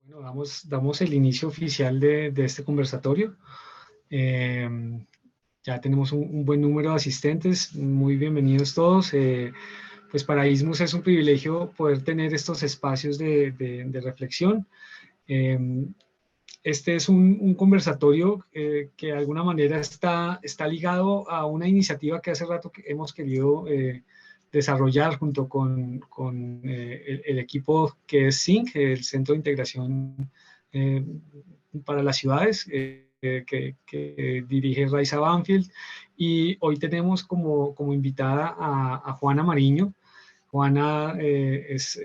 Bueno, damos el inicio oficial de este conversatorio. Eh, ya tenemos un buen número de asistentes, muy bienvenidos todos. Pues para ISMUS es un privilegio poder tener estos espacios de reflexión. Eh, este es un conversatorio que de alguna manera está ligado a una iniciativa que hace rato que hemos querido desarrollar junto con el equipo que es SINC, el Centro de Integración eh, para las Ciudades, que dirige Raiza Banfield. Y hoy tenemos como invitada a Juana Mariño. Juana es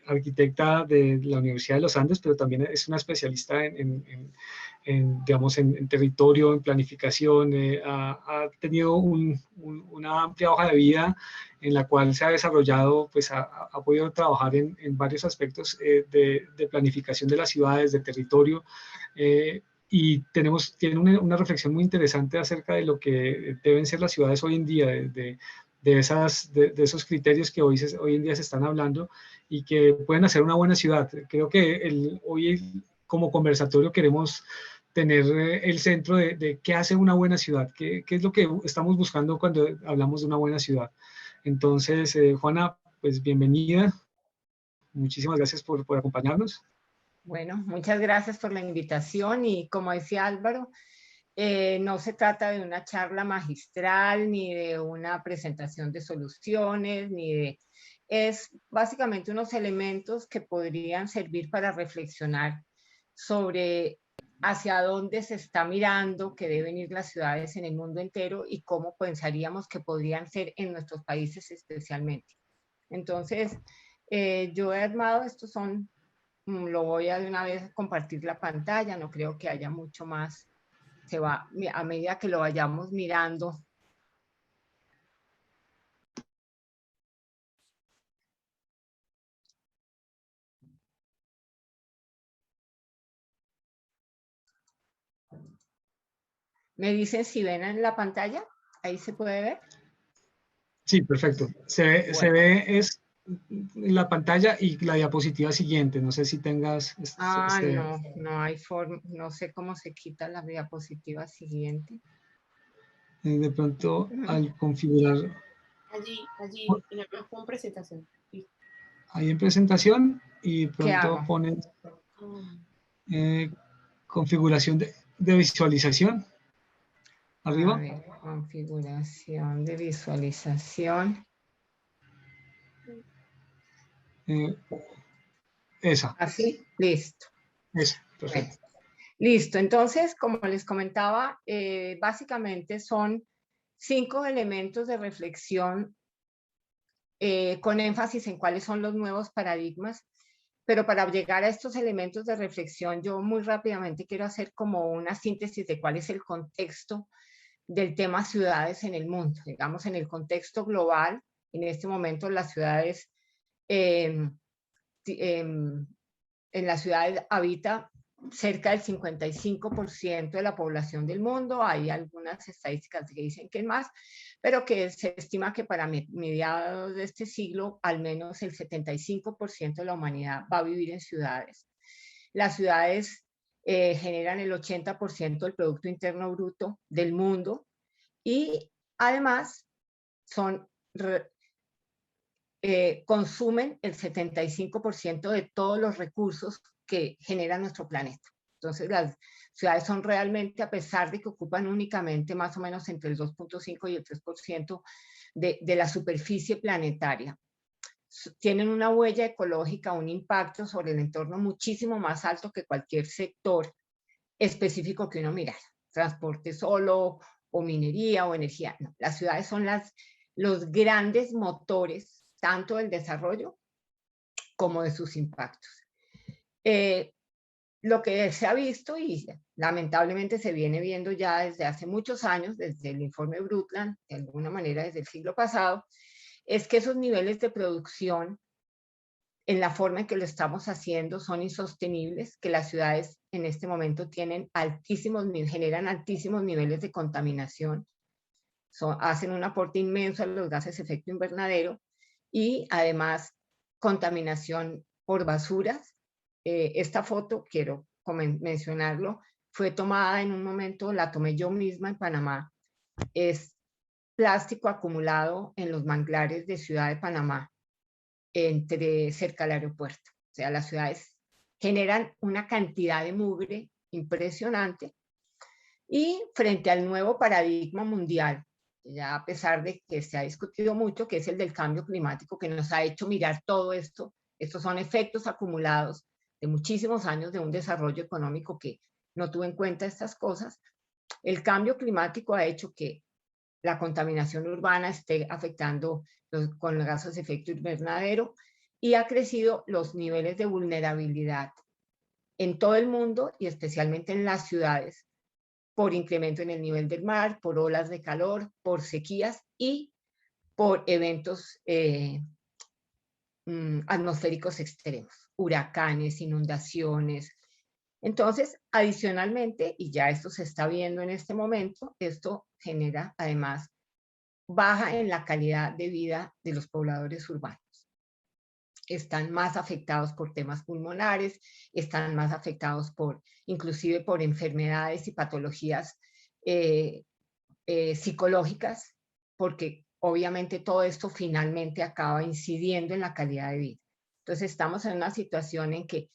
arquitecta de la Universidad de los Andes, pero también es una especialista digamos, en territorio, en planificación. Ha tenido una amplia hoja de vida en la cual se ha desarrollado, pues ha podido trabajar en varios aspectos de planificación de las ciudades, de territorio. Y tiene una reflexión muy interesante acerca de lo que deben ser las ciudades hoy en día, de esos criterios que hoy en día se están hablando y que pueden hacer una buena ciudad. Creo que hoy como conversatorio queremos tener el centro de qué hace una buena ciudad, qué es lo que estamos buscando cuando hablamos de una buena ciudad. Entonces, Juana, pues bienvenida. Muchísimas gracias por acompañarnos. Bueno, muchas gracias por la invitación y como decía Álvaro, no se trata de una charla magistral ni de una presentación de soluciones, es básicamente unos elementos que podrían servir para reflexionar sobre hacia dónde se está mirando que deben ir las ciudades en el mundo entero y cómo pensaríamos que podrían ser en nuestros países especialmente. Entonces, yo he armado, lo voy a de una vez compartir la pantalla, no creo que haya mucho más, se va a medida que lo vayamos mirando. ¿Me dicen si ven en la pantalla? ¿Ahí se puede ver? Sí, perfecto. Se ve es la pantalla y la diapositiva siguiente. No sé si tengas... No hay forma, no sé cómo se quita la diapositiva siguiente. De pronto, al configurar... Allí, en la con presentación. Ahí en presentación y ¿Qué pronto hago? ponen configuración de visualización. Arriba. A ver, configuración de visualización. Esa. ¿Así? Listo. Esa, perfecto. Bueno, listo. Entonces, como les comentaba, básicamente son 5 elementos de reflexión con énfasis en cuáles son los nuevos paradigmas. Pero para llegar a estos elementos de reflexión, yo muy rápidamente quiero hacer como una síntesis de cuál es el contexto del tema ciudades en el mundo. Digamos, en el contexto global, en este momento las ciudades, en las ciudades habita cerca del 55% de la población del mundo. Hay algunas estadísticas que dicen que es más, pero que se estima que para mediados de este siglo al menos el 75% de la humanidad va a vivir en ciudades. Las ciudades generan el 80% del Producto Interno Bruto del mundo y además consumen el 75% de todos los recursos que genera nuestro planeta. Entonces las ciudades son realmente, a pesar de que ocupan únicamente más o menos entre el 2.5 y el 3% de la superficie planetaria, tienen una huella ecológica, un impacto sobre el entorno muchísimo más alto que cualquier sector específico que uno mirara, transporte solo o minería o energía. No, las ciudades son los grandes motores tanto del desarrollo como de sus impactos. Lo que se ha visto y lamentablemente se viene viendo ya desde hace muchos años, desde el informe Brundtland, de alguna manera desde el siglo pasado, es que esos niveles de producción en la forma en que lo estamos haciendo son insostenibles, que las ciudades en este momento generan altísimos niveles de contaminación, hacen un aporte inmenso a los gases de efecto invernadero y además contaminación por basuras esta foto, quiero mencionarlo, fue tomada en un momento, la tomé yo misma en Panamá. Es plástico acumulado en los manglares de Ciudad de Panamá, cerca del aeropuerto. O sea, las ciudades generan una cantidad de mugre impresionante. Y frente al nuevo paradigma mundial, ya a pesar de que se ha discutido mucho, que es el del cambio climático, que nos ha hecho mirar todo esto, estos son efectos acumulados de muchísimos años de un desarrollo económico que no tuvo en cuenta estas cosas. El cambio climático ha hecho que la contaminación urbana esté afectando con los gases de efecto invernadero y ha crecido los niveles de vulnerabilidad en todo el mundo y especialmente en las ciudades, por incremento en el nivel del mar, por olas de calor, por sequías y por eventos atmosféricos extremos, huracanes, inundaciones. Entonces, adicionalmente, y ya esto se está viendo en este momento, esto genera además baja en la calidad de vida de los pobladores urbanos. Están más afectados por temas pulmonares, están más afectados inclusive por enfermedades y patologías psicológicas, porque obviamente todo esto finalmente acaba incidiendo en la calidad de vida. Entonces estamos en una situación en que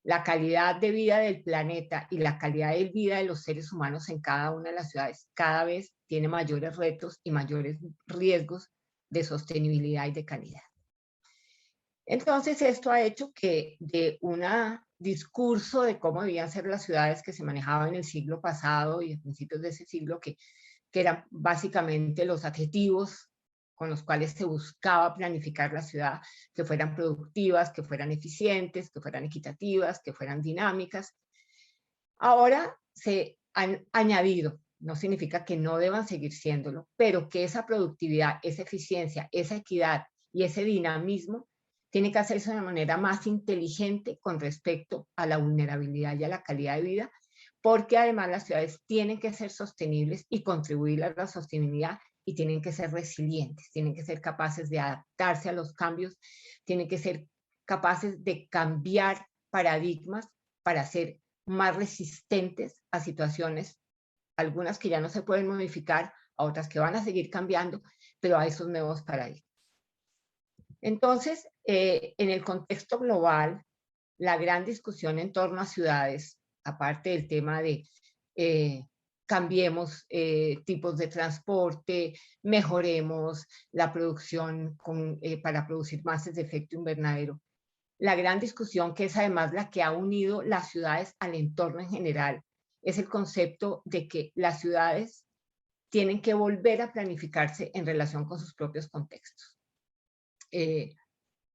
la calidad de vida del planeta y la calidad de vida de los seres humanos en cada una de las ciudades cada vez tiene mayores retos y mayores riesgos de sostenibilidad y de calidad. Entonces esto ha hecho que de un discurso de cómo debían ser las ciudades que se manejaba en el siglo pasado y a principios de ese siglo, que eran básicamente los adjetivos con los cuales se buscaba planificar la ciudad, que fueran productivas, que fueran eficientes, que fueran equitativas, que fueran dinámicas. Ahora se han añadido, no significa que no deban seguir siéndolo, pero que esa productividad, esa eficiencia, esa equidad y ese dinamismo tiene que hacerse de una manera más inteligente con respecto a la vulnerabilidad y a la calidad de vida, porque además las ciudades tienen que ser sostenibles y contribuir a la sostenibilidad y tienen que ser resilientes, tienen que ser capaces de adaptarse a los cambios, tienen que ser capaces de cambiar paradigmas para ser más resistentes a situaciones, algunas que ya no se pueden modificar, a otras que van a seguir cambiando, pero a esos nuevos paradigmas. Entonces, en el contexto global, la gran discusión en torno a ciudades, aparte del tema de cambiemos tipos de transporte, mejoremos la producción para producir gases de efecto invernadero. La gran discusión, que es además la que ha unido las ciudades al entorno en general, es el concepto de que las ciudades tienen que volver a planificarse en relación con sus propios contextos.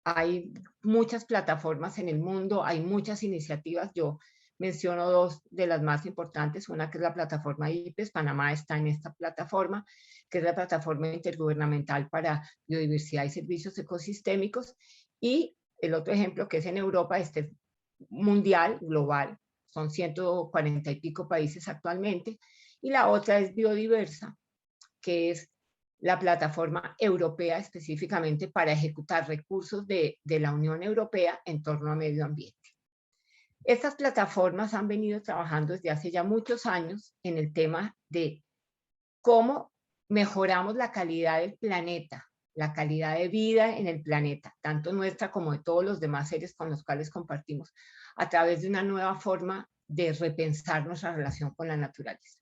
Hay muchas plataformas en el mundo, hay muchas iniciativas. Yo menciono dos de las más importantes, una que es la plataforma IPES, Panamá está en esta plataforma, que es la plataforma intergubernamental para biodiversidad y servicios ecosistémicos, y el otro ejemplo que es en Europa, este mundial, global, son 140 y pico países actualmente, y la otra es Biodiversa, que es la plataforma europea específicamente para ejecutar recursos de la Unión Europea en torno a medio ambiente. Estas plataformas han venido trabajando desde hace ya muchos años en el tema de cómo mejoramos la calidad del planeta, la calidad de vida en el planeta, tanto nuestra como de todos los demás seres con los cuales compartimos, a través de una nueva forma de repensar nuestra relación con la naturaleza.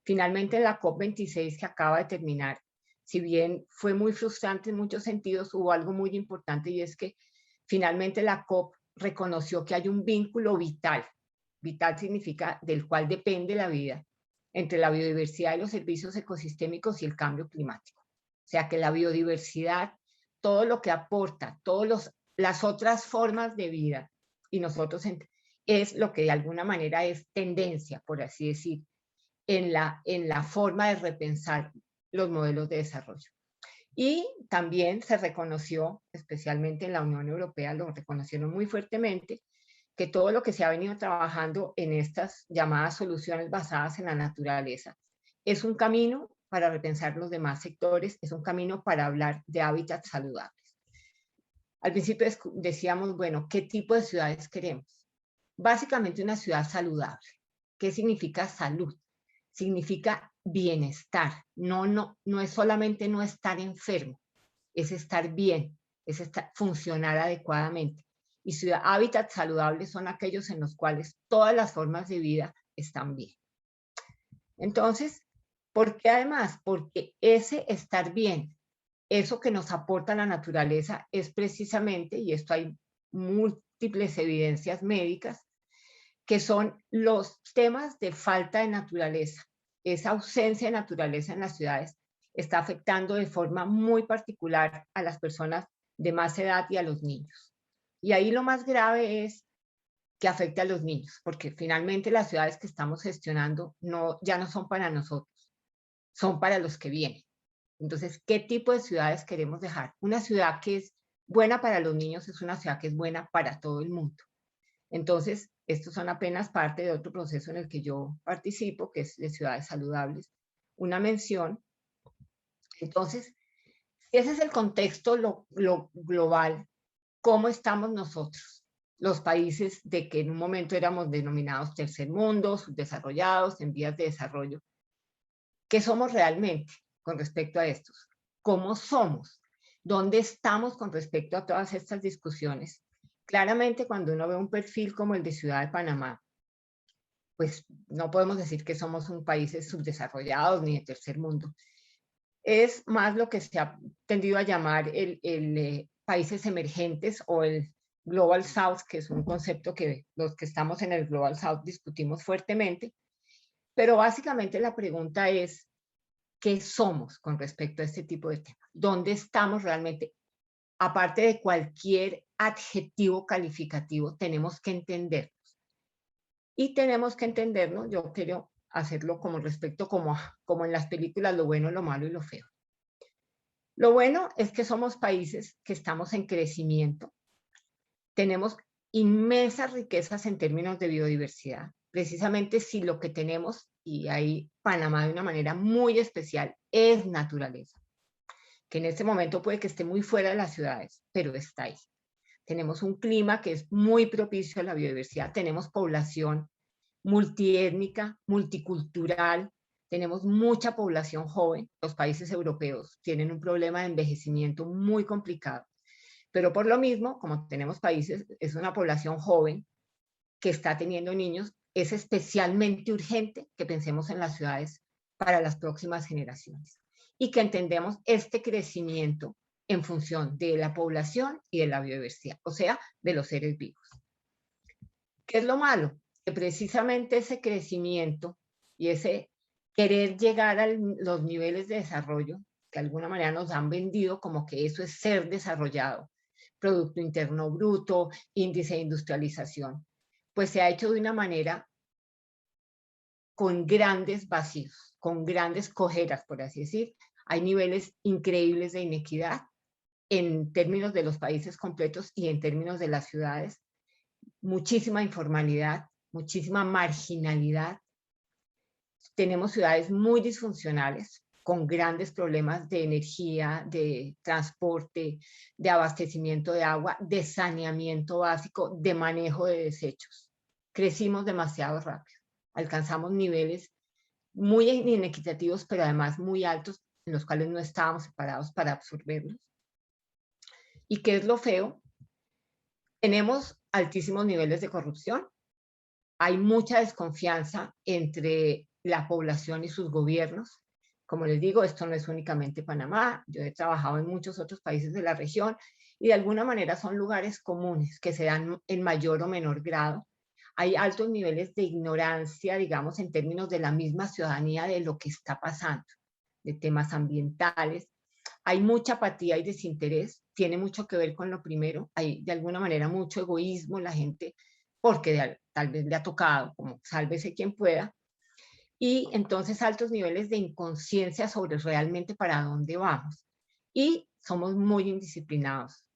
Finalmente, la COP26 que acaba de terminar, si bien fue muy frustrante en muchos sentidos, hubo algo muy importante, y es que finalmente la COP reconoció que hay un vínculo vital. Vital significa del cual depende la vida, entre la biodiversidad y los servicios ecosistémicos y el cambio climático. O sea que la biodiversidad, todo lo que aporta, todas las otras formas de vida, y nosotros es lo que de alguna manera es tendencia, por así decir, en la forma de repensar los modelos de desarrollo. Y también se reconoció, especialmente en la Unión Europea, lo reconocieron muy fuertemente, que todo lo que se ha venido trabajando en estas llamadas soluciones basadas en la naturaleza es un camino para repensar los demás sectores, es un camino para hablar de hábitats saludables. Al principio decíamos, bueno, ¿qué tipo de ciudades queremos? básicamente una ciudad saludable. ¿Qué significa salud? Significa bienestar. No es solamente no estar enfermo, es estar bien, es funcionar adecuadamente. Y hábitats saludables son aquellos en los cuales todas las formas de vida están bien. Entonces, ¿por qué además? Porque ese estar bien, eso que nos aporta la naturaleza es precisamente, y esto hay múltiples evidencias médicas, que son los temas de falta de naturaleza. Esa ausencia de naturaleza en las ciudades está afectando de forma muy particular a las personas de más edad y a los niños. Y ahí lo más grave es que afecte a los niños, porque finalmente las ciudades que estamos gestionando ya no son para nosotros, son para los que vienen. Entonces, ¿qué tipo de ciudades queremos dejar? Una ciudad que es buena para los niños es una ciudad que es buena para todo el mundo. Entonces, estos son apenas parte de otro proceso en el que yo participo, que es de ciudades saludables. Una mención. Entonces, si ese es el contexto lo global, ¿cómo estamos nosotros? Los países de que en un momento éramos denominados tercer mundo, subdesarrollados, en vías de desarrollo. ¿Qué somos realmente con respecto a estos? ¿Cómo somos? ¿Dónde estamos con respecto a todas estas discusiones? Claramente, cuando uno ve un perfil como el de Ciudad de Panamá, pues no podemos decir que somos un país subdesarrollado ni de tercer mundo. Es más lo que se ha tendido a llamar países emergentes o el Global South, que es un concepto que los que estamos en el Global South discutimos fuertemente. Pero básicamente la pregunta es, ¿qué somos con respecto a este tipo de temas? ¿Dónde estamos realmente? Aparte de cualquier adjetivo calificativo, tenemos que entendernos. Y tenemos que entendernos, yo quiero hacerlo como respecto, como en las películas, lo bueno, lo malo y lo feo. Lo bueno es que somos países que estamos en crecimiento. Tenemos inmensas riquezas en términos de biodiversidad. Precisamente si lo que tenemos, y ahí Panamá de una manera muy especial, es naturaleza, que en este momento puede que esté muy fuera de las ciudades, pero está ahí. Tenemos un clima que es muy propicio a la biodiversidad, tenemos población multiétnica, multicultural, tenemos mucha población joven. Los países europeos tienen un problema de envejecimiento muy complicado, pero por lo mismo, como tenemos países, es una población joven que está teniendo niños, es especialmente urgente que pensemos en las ciudades para las próximas generaciones y que entendemos este crecimiento en función de la población y de la biodiversidad, o sea, de los seres vivos. ¿Qué es lo malo? Que precisamente ese crecimiento y ese querer llegar a los niveles de desarrollo, que de alguna manera nos han vendido como que eso es ser desarrollado, Producto Interno Bruto, índice de industrialización, pues se ha hecho de una manera con grandes vacíos, con grandes cojeras, por así decir. Hay niveles increíbles de inequidad en términos de los países completos y en términos de las ciudades. Muchísima informalidad, muchísima marginalidad. Tenemos ciudades muy disfuncionales, con grandes problemas de energía, de transporte, de abastecimiento de agua, de saneamiento básico, de manejo de desechos. Crecimos demasiado rápido, alcanzamos niveles muy inequitativos, pero además muy altos, en los cuales no estábamos preparados para absorberlos. ¿Y qué es lo feo? Tenemos altísimos niveles de corrupción, hay mucha desconfianza entre la población y sus gobiernos. Como les digo, esto no es únicamente Panamá, yo he trabajado en muchos otros países de la región y de alguna manera son lugares comunes que se dan en mayor o menor grado. Hay altos niveles de ignorancia, digamos, en términos de la misma ciudadanía de lo que está pasando, de temas ambientales. Hay mucha apatía y desinterés, tiene mucho que ver con lo primero, hay de alguna manera mucho egoísmo, la gente, porque tal vez le ha tocado, como sálvese quien pueda, y entonces altos niveles de inconsciencia sobre realmente para dónde vamos. Y somos muy indisciplinados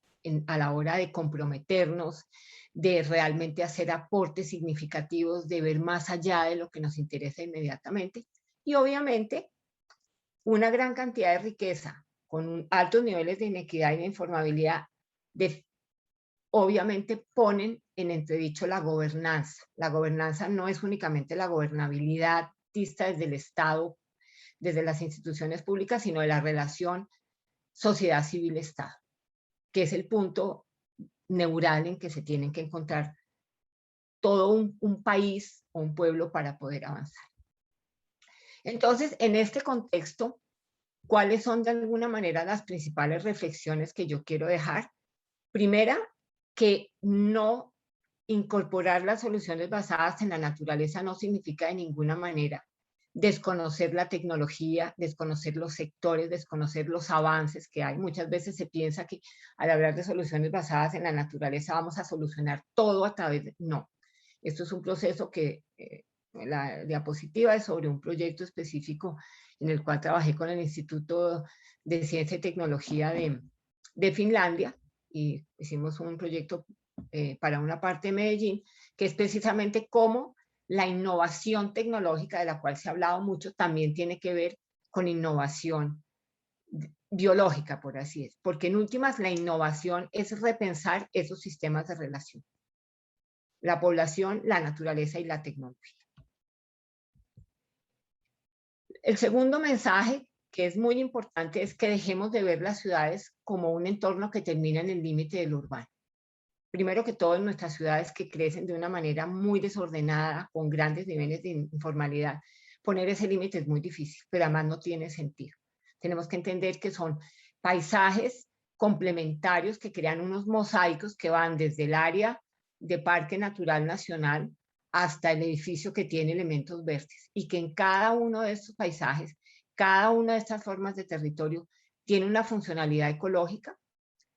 a la hora de comprometernos, de realmente hacer aportes significativos, de ver más allá de lo que nos interesa inmediatamente. Y obviamente una gran cantidad de riqueza con altos niveles de inequidad y de informabilidad obviamente ponen en entredicho la gobernanza. La gobernanza no es únicamente la gobernabilidad vista desde el Estado, desde las instituciones públicas, sino de la relación sociedad civil-Estado, que es el punto neural en que se tienen que encontrar todo un país o un pueblo para poder avanzar. Entonces, en este contexto, ¿cuáles son de alguna manera las principales reflexiones que yo quiero dejar? Primera, que no incorporar las soluciones basadas en la naturaleza no significa de ninguna manera desconocer la tecnología, desconocer los sectores, desconocer los avances que hay. Muchas veces se piensa que al hablar de soluciones basadas en la naturaleza vamos a solucionar todo a través de... No, esto es un proceso que la diapositiva es sobre un proyecto específico en el cual trabajé con el Instituto de Ciencia y Tecnología de Finlandia, y hicimos un proyecto para una parte de Medellín, que es precisamente cómo la innovación tecnológica, de la cual se ha hablado mucho, también tiene que ver con innovación biológica, por así decirlo, porque en últimas la innovación es repensar esos sistemas de relación, la población, la naturaleza y la tecnología. El segundo mensaje, que es muy importante, es que dejemos de ver las ciudades como un entorno que termina en el límite del urbano. Primero que todo, en nuestras ciudades que crecen de una manera muy desordenada, con grandes niveles de informalidad, poner ese límite es muy difícil, pero además no tiene sentido. Tenemos que entender que son paisajes complementarios que crean unos mosaicos que van desde el área de Parque Natural Nacional hasta el edificio que tiene elementos verdes, y que en cada uno de estos paisajes, cada una de estas formas de territorio tiene una funcionalidad ecológica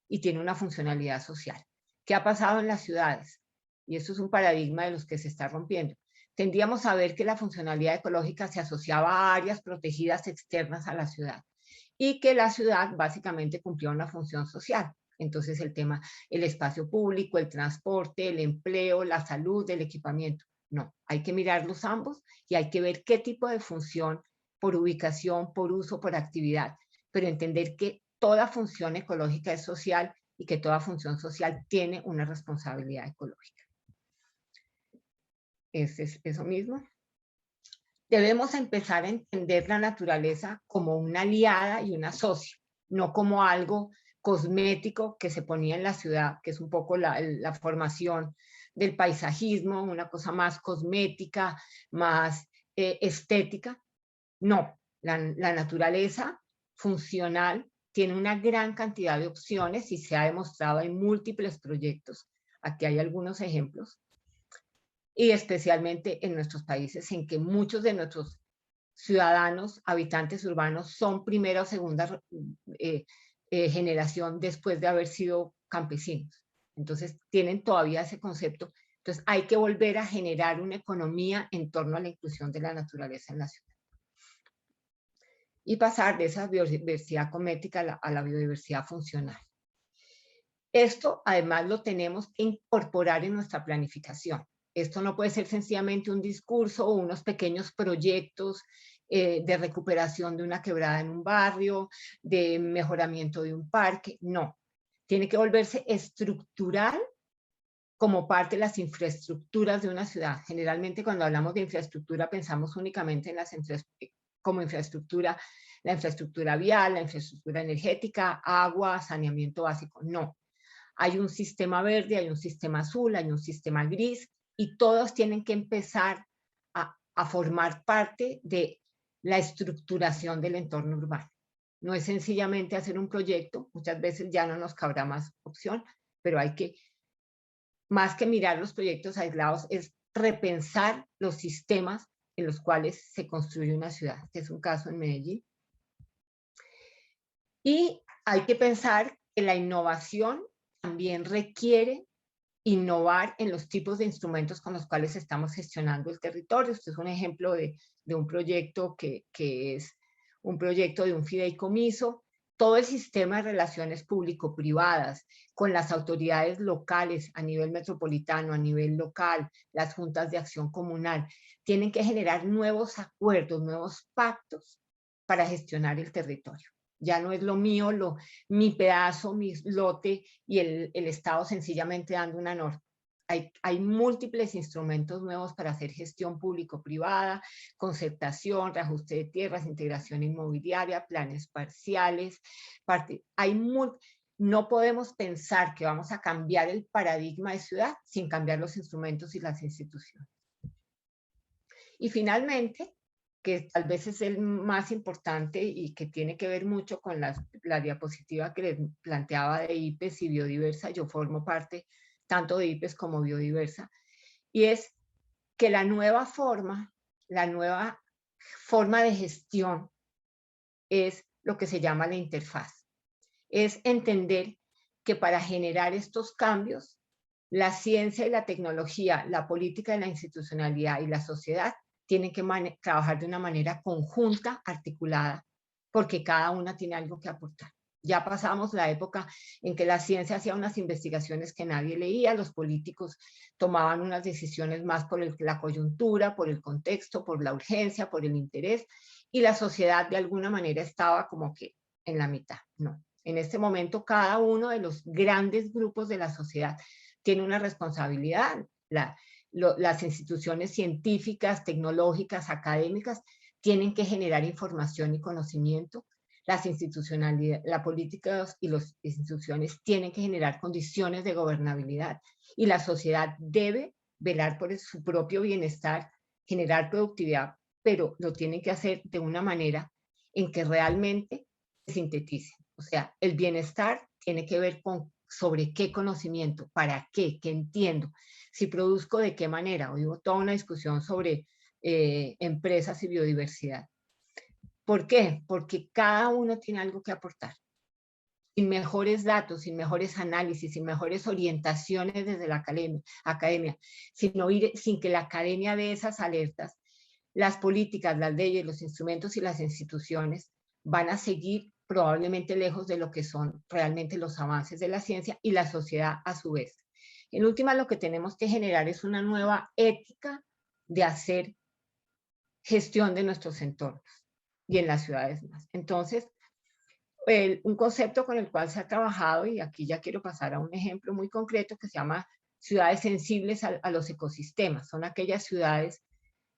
y tiene una funcionalidad social. ¿Qué ha pasado en las ciudades? Y esto es un paradigma de los que se está rompiendo. Tendríamos a ver que la funcionalidad ecológica se asociaba a áreas protegidas externas a la ciudad y que la ciudad básicamente cumplía una función social. Entonces el tema, el espacio público, el transporte, el empleo, la salud, el equipamiento. No, hay que mirarlos ambos y hay que ver qué tipo de función por ubicación, por uso, por actividad, pero entender que toda función ecológica es social y que toda función social tiene una responsabilidad ecológica. Es eso mismo. Debemos empezar a entender la naturaleza como una aliada y una socia, no como algo cosmético que se ponía en la ciudad, que es un poco la formación del paisajismo, una cosa más cosmética, más estética. No, la naturaleza funcional tiene una gran cantidad de opciones y se ha demostrado en múltiples proyectos. Aquí hay algunos ejemplos. Y especialmente en nuestros países, en que muchos de nuestros ciudadanos, habitantes urbanos, son primera o segunda generación después de haber sido campesinos. Entonces, tienen todavía ese concepto. Entonces, hay que volver a generar una economía en torno a la inclusión de la naturaleza en la ciudad. Y pasar de esa biodiversidad cosmética a la biodiversidad funcional. Esto, además, lo tenemos que incorporar en nuestra planificación. Esto no puede ser sencillamente un discurso o unos pequeños proyectos de recuperación de una quebrada en un barrio, de mejoramiento de un parque. No, tiene que volverse estructural como parte de las infraestructuras de una ciudad. Generalmente cuando hablamos de infraestructura pensamos únicamente en las como infraestructura, la infraestructura vial, la infraestructura energética, agua, saneamiento básico. No, hay un sistema verde, hay un sistema azul, hay un sistema gris, y todos tienen que empezar a formar parte de la estructuración del entorno urbano. No es sencillamente hacer un proyecto, muchas veces ya no nos cabrá más opción, pero hay que, más que mirar los proyectos aislados, es repensar los sistemas en los cuales se construye una ciudad, que es un caso en Medellín. Y hay que pensar que la innovación también requiere innovar en los tipos de instrumentos con los cuales estamos gestionando el territorio. Este es un ejemplo de un proyecto que es un proyecto de un fideicomiso. Todo el sistema de relaciones público-privadas con las autoridades locales a nivel metropolitano, a nivel local, las juntas de acción comunal, tienen que generar nuevos acuerdos, nuevos pactos para gestionar el territorio. Ya no es lo mío, mi pedazo, mi lote y el Estado sencillamente dando una norma. Hay múltiples instrumentos nuevos para hacer gestión público-privada, concertación, reajuste de tierras, integración inmobiliaria, planes parciales. No podemos pensar que vamos a cambiar el paradigma de ciudad sin cambiar los instrumentos y las instituciones. Y finalmente, que tal vez es el más importante y que tiene que ver mucho con la diapositiva que les planteaba de IPES y Biodiversa, yo formo parte tanto de IPES como Biodiversa, y es que la nueva forma de gestión es lo que se llama la interfaz. Es entender que para generar estos cambios, la ciencia y la tecnología, la política y la institucionalidad y la sociedad tienen que trabajar de una manera conjunta, articulada, porque cada una tiene algo que aportar. Ya pasamos la época en que la ciencia hacía unas investigaciones que nadie leía, los políticos tomaban unas decisiones más por la coyuntura, por el contexto, por la urgencia, por el interés, y la sociedad de alguna manera estaba como que en la mitad. No. En este momento, cada uno de los grandes grupos de la sociedad tiene una responsabilidad. Las instituciones científicas, tecnológicas, académicas, tienen que generar información y conocimiento. Las institucionalidades, la política y las instituciones tienen que generar condiciones de gobernabilidad. Y la sociedad debe velar por su propio bienestar, generar productividad, pero lo tienen que hacer de una manera en que realmente se sinteticen. O sea, el bienestar tiene que ver con sobre qué conocimiento, para qué entiendo, si produzco de qué manera. Hoy hubo toda una discusión sobre empresas y biodiversidad. ¿Por qué? Porque cada uno tiene algo que aportar. Sin mejores datos, sin mejores análisis, sin mejores orientaciones desde la academia, sin que la academia dé esas alertas, las políticas, las leyes, los instrumentos y las instituciones van a seguir probablemente lejos de lo que son realmente los avances de la ciencia y la sociedad a su vez. En última, lo que tenemos que generar es una nueva ética de hacer gestión de nuestros entornos y en las ciudades más. Entonces, un concepto con el cual se ha trabajado, y aquí ya quiero pasar a un ejemplo muy concreto que se llama ciudades sensibles a los ecosistemas. Son aquellas ciudades.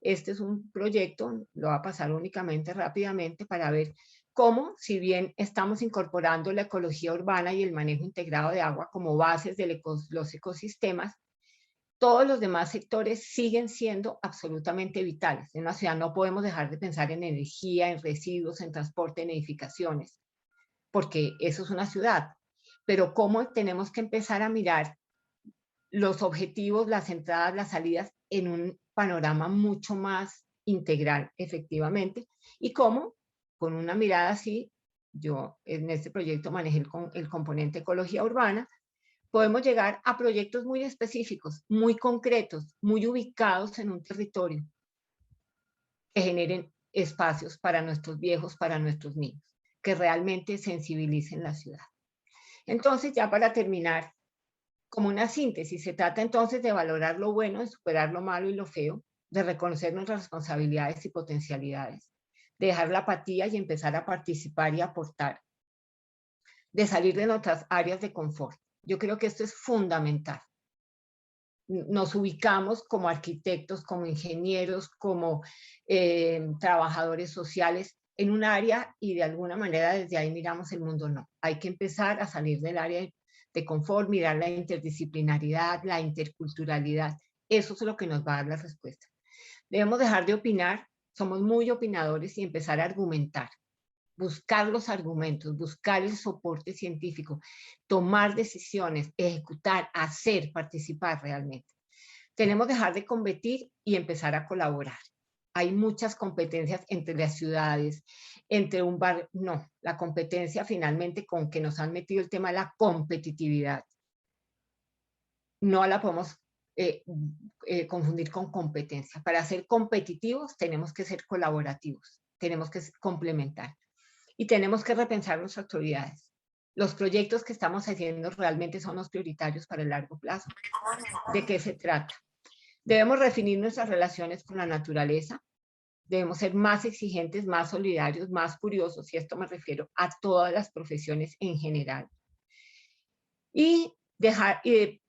Este es un proyecto, lo va a pasar únicamente rápidamente para ver cómo, si bien estamos incorporando la ecología urbana y el manejo integrado de agua como bases de los ecosistemas, todos los demás sectores siguen siendo absolutamente vitales. En una ciudad no podemos dejar de pensar en energía, en residuos, en transporte, en edificaciones, porque eso es una ciudad. Pero cómo tenemos que empezar a mirar los objetivos, las entradas, las salidas en un panorama mucho más integral, efectivamente, y cómo, con una mirada así, yo en este proyecto manejé el componente ecología urbana, podemos llegar a proyectos muy específicos, muy concretos, muy ubicados en un territorio, que generen espacios para nuestros viejos, para nuestros niños, que realmente sensibilicen la ciudad. Entonces, ya para terminar, como una síntesis, se trata entonces de valorar lo bueno, de superar lo malo y lo feo, de reconocer nuestras responsabilidades y potencialidades, de dejar la apatía y empezar a participar y aportar, de salir de nuestras áreas de confort. Yo creo que esto es fundamental. Nos ubicamos como arquitectos, como ingenieros, como trabajadores sociales en un área y de alguna manera desde ahí miramos el mundo. No, hay que empezar a salir del área de confort, mirar la interdisciplinaridad, la interculturalidad. Eso es lo que nos va a dar la respuesta. Debemos dejar de opinar, somos muy opinadores, y empezar a argumentar. Buscar los argumentos, buscar el soporte científico, tomar decisiones, ejecutar, hacer, participar realmente. Tenemos que dejar de competir y empezar a colaborar. Hay muchas competencias entre las ciudades, entre un barrio. No, la competencia finalmente con que nos han metido el tema de la competitividad. No la podemos confundir con competencia. Para ser competitivos tenemos que ser colaborativos, tenemos que complementar. Y tenemos que repensar nuestras prioridades. Los proyectos que estamos haciendo realmente son los prioritarios para el largo plazo. ¿De qué se trata? Debemos definir nuestras relaciones con la naturaleza, Debemos ser más exigentes, más solidarios, más curiosos, y esto me refiero a todas las profesiones en general. Y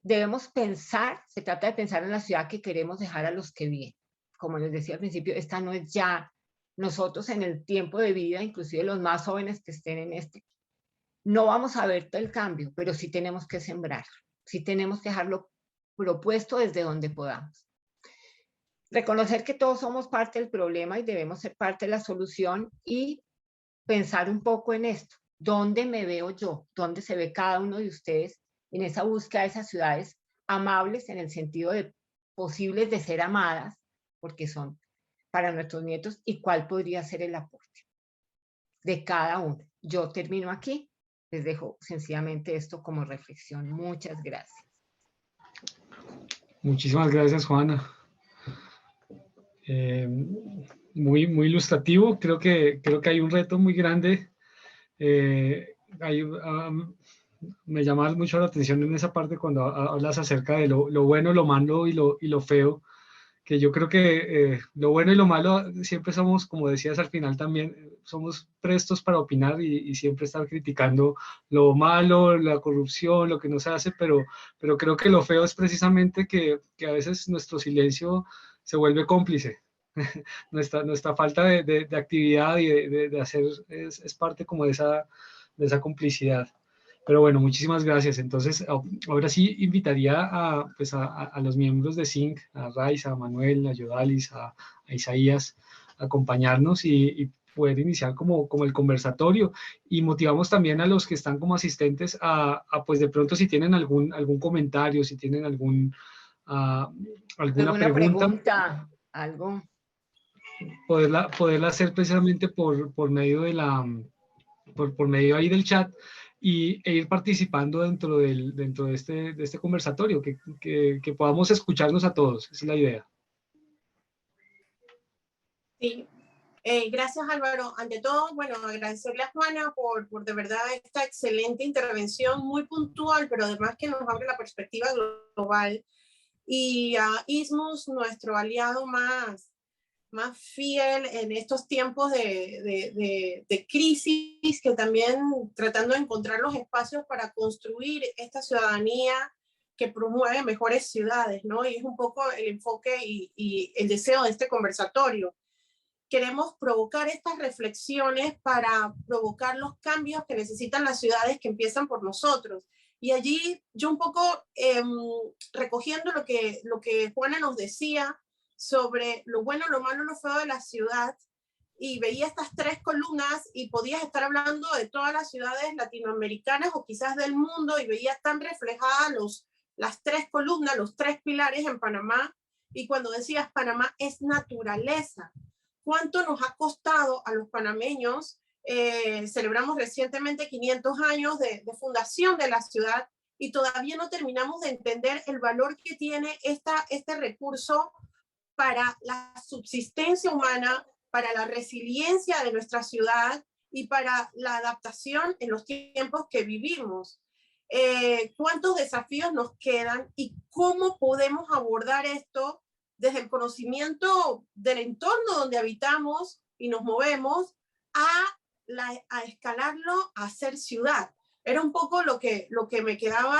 debemos pensar, se trata de pensar en la ciudad que queremos dejar a los que vienen. Como les decía al principio, esta no es ya nosotros en el tiempo de vida, inclusive los más jóvenes que estén en este, no vamos a ver todo el cambio, pero sí tenemos que sembrar, sí tenemos que dejarlo propuesto desde donde podamos. Reconocer que todos somos parte del problema y debemos ser parte de la solución, y pensar un poco en esto. ¿Dónde me veo yo? ¿Dónde se ve cada uno de ustedes en esa búsqueda de esas ciudades amables en el sentido de posibles de ser amadas, porque son para nuestros nietos? ¿Y cuál podría ser el aporte de cada uno? Yo termino aquí. Les dejo sencillamente esto como reflexión. Muchas gracias. Muchísimas gracias, Juana. Muy ilustrativo. Creo que hay un reto muy grande. Me llama mucho la atención en esa parte cuando hablas acerca de lo bueno, lo malo y lo feo, que yo creo que lo bueno y lo malo siempre somos, como decías al final también, somos prestos para opinar y siempre estar criticando lo malo, la corrupción, lo que no se hace, pero creo que lo feo es precisamente que a veces nuestro silencio se vuelve cómplice. nuestra falta de actividad y de hacer es parte como de esa complicidad. Pero bueno, muchísimas gracias. Entonces, ahora sí invitaría pues a los miembros de SYNC, a Raiza, a Manuel, a Yodalis, a Isaías, a acompañarnos y poder iniciar como el conversatorio. Y motivamos también a los que están como asistentes pues de pronto si tienen algún comentario, si tienen alguna pregunta, algo. Poderla hacer precisamente por medio por medio ahí del chat e ir participando dentro de este conversatorio, que podamos escucharnos a todos, esa es la idea. Sí, gracias Álvaro. Ante todo, bueno, agradecerle a Juana por de verdad esta excelente intervención, muy puntual, pero además que nos abre la perspectiva global. Y a Ismus, nuestro aliado más fiel en estos tiempos de crisis, que también tratando de encontrar los espacios para construir esta ciudadanía que promueve mejores ciudades, ¿no? Y es un poco el enfoque y el deseo de este conversatorio. Queremos provocar estas reflexiones para provocar los cambios que necesitan las ciudades, que empiezan por nosotros. Y allí yo un poco recogiendo lo que Juana nos decía sobre lo bueno, lo malo, lo feo de la ciudad, y veía estas tres columnas y podías estar hablando de todas las ciudades latinoamericanas o quizás del mundo, y veía tan reflejadas las tres columnas, los tres pilares en Panamá. Y cuando decías Panamá es naturaleza, ¿cuánto nos ha costado a los panameños? Celebramos recientemente 500 años de fundación de la ciudad y todavía no terminamos de entender el valor que tiene este recurso para la subsistencia humana, para la resiliencia de nuestra ciudad y para la adaptación en los tiempos que vivimos. ¿Cuántos desafíos nos quedan y cómo podemos abordar esto desde el conocimiento del entorno donde habitamos y nos movemos a escalarlo a ser ciudad? Era un poco lo que me quedaba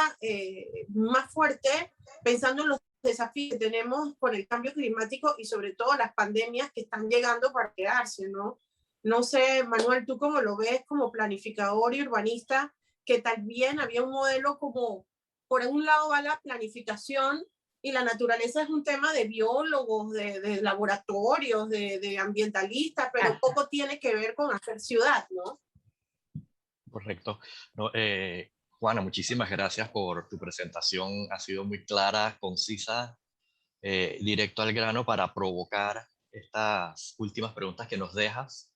más fuerte pensando en los desafíos que tenemos con el cambio climático y sobre todo las pandemias que están llegando para quedarse, ¿no? No sé, Manuel, ¿tú cómo lo ves como planificador y urbanista? Que también había un modelo como, por un lado va la planificación y la naturaleza es un tema de biólogos, de laboratorios, de ambientalistas, pero poco tiene que ver con hacer ciudad, ¿no? Correcto. No, Juana, muchísimas gracias por tu presentación. Ha sido muy clara, concisa, directo al grano para provocar estas últimas preguntas que nos dejas.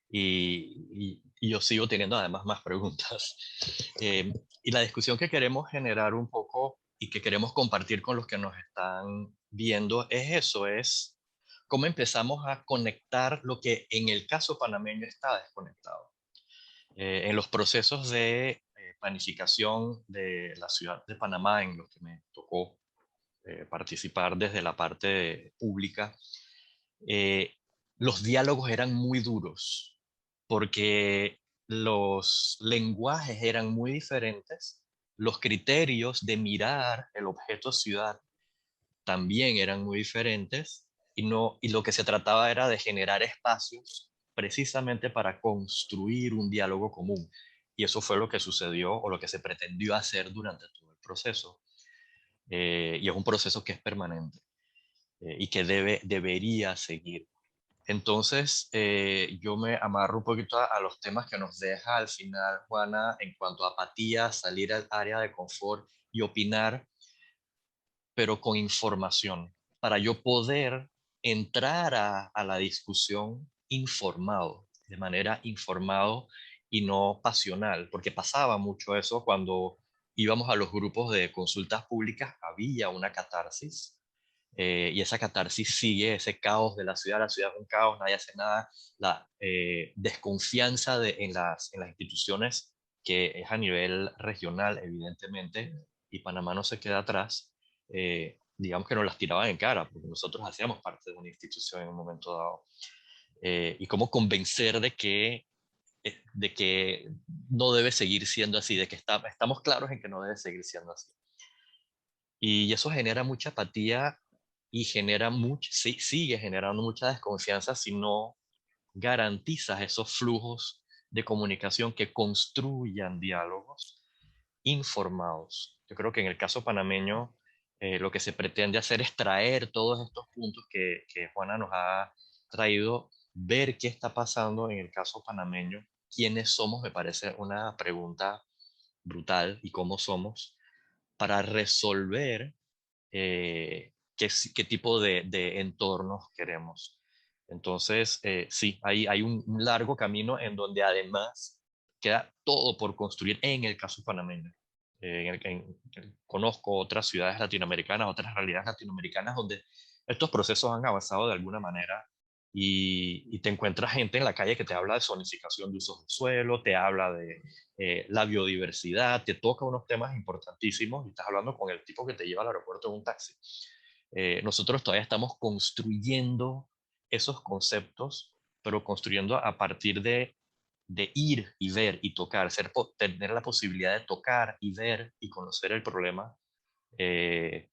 Y yo sigo teniendo además más preguntas. Y la discusión que queremos generar un poco y que queremos compartir con los que nos están viendo es eso, es cómo empezamos a conectar lo que en el caso panameño está desconectado. En los procesos de planificación de la ciudad de Panamá, en los que me tocó participar desde la parte pública, los diálogos eran muy duros, porque los lenguajes eran muy diferentes, los criterios de mirar el objeto ciudad también eran muy diferentes, y lo que se trataba era de generar espacios precisamente para construir un diálogo común. Y eso fue lo que sucedió o lo que se pretendió hacer durante todo el proceso. Y es un proceso que es permanente y que debería seguir. Entonces, yo me amarro un poquito a los temas que nos deja al final Juana en cuanto a apatía, salir al área de confort y opinar, pero con información, para yo poder entrar a la discusión informado, de manera informado y no pasional, porque pasaba mucho eso cuando íbamos a los grupos de consultas públicas, había una catarsis, y esa catarsis sigue ese caos de la ciudad es un caos, nadie hace nada, la desconfianza en las instituciones, que es a nivel regional, evidentemente, y Panamá no se queda atrás, digamos que nos las tiraban en cara, porque nosotros hacíamos parte de una institución en un momento dado. Y cómo convencer de que no debe seguir siendo así, de que estamos claros en que no debe seguir siendo así. Y eso genera mucha apatía y sigue generando mucha desconfianza si no garantizas esos flujos de comunicación que construyan diálogos informados. Yo creo que en el caso panameño lo que se pretende hacer es traer todos estos puntos que Juana nos ha traído, ver qué está pasando en el caso panameño, quiénes somos, me parece una pregunta brutal, y cómo somos, para resolver qué tipo de entornos queremos. Entonces, sí, hay un largo camino en donde además queda todo por construir en el caso panameño. Conozco otras ciudades latinoamericanas, otras realidades latinoamericanas donde estos procesos han avanzado de alguna manera, y te encuentras gente en la calle que te habla de zonificación de usos de suelo, te habla de la biodiversidad, te toca unos temas importantísimos y estás hablando con el tipo que te lleva al aeropuerto en un taxi. Nosotros todavía estamos construyendo esos conceptos, pero construyendo a partir de ir y ver y tocar, tener la posibilidad de tocar y ver y conocer el problema eh,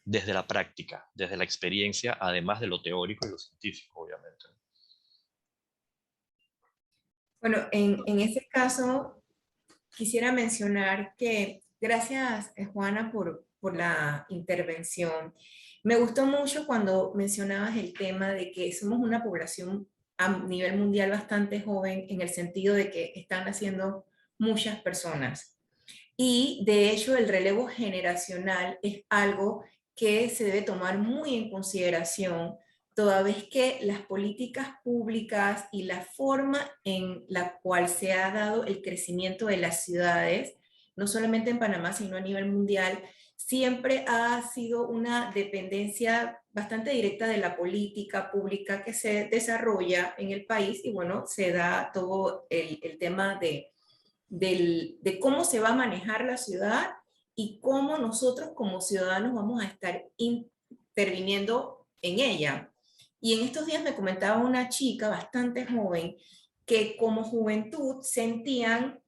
desde la práctica, desde la experiencia, además de lo teórico y lo científico, obviamente. Bueno, en ese caso quisiera mencionar que gracias, Juana, por la intervención. Me gustó mucho cuando mencionabas el tema de que somos una población a nivel mundial bastante joven, en el sentido de que están naciendo muchas personas. Y de hecho el relevo generacional es algo que se debe tomar muy en consideración, toda vez que las políticas públicas y la forma en la cual se ha dado el crecimiento de las ciudades, no solamente en Panamá, sino a nivel mundial, siempre ha sido una dependencia bastante directa de la política pública que se desarrolla en el país, y bueno, se da todo el tema de cómo se va a manejar la ciudad y cómo nosotros como ciudadanos vamos a estar interviniendo en ella. Y en estos días me comentaba una chica bastante joven que como juventud sentían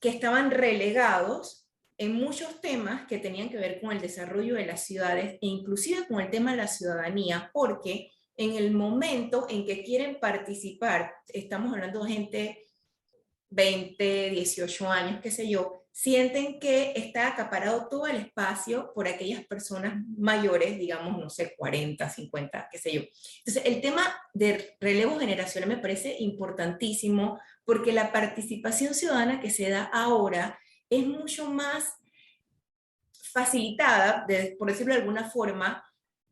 que estaban relegados en muchos temas que tenían que ver con el desarrollo de las ciudades e inclusive con el tema de la ciudadanía, porque en el momento en que quieren participar, estamos hablando de gente 20, 18 años, qué sé yo, sienten que está acaparado todo el espacio por aquellas personas mayores, digamos, no sé, 40, 50, qué sé yo. Entonces, el tema de relevo generacional me parece importantísimo, porque la participación ciudadana que se da ahora es mucho más facilitada, por decirlo de alguna forma,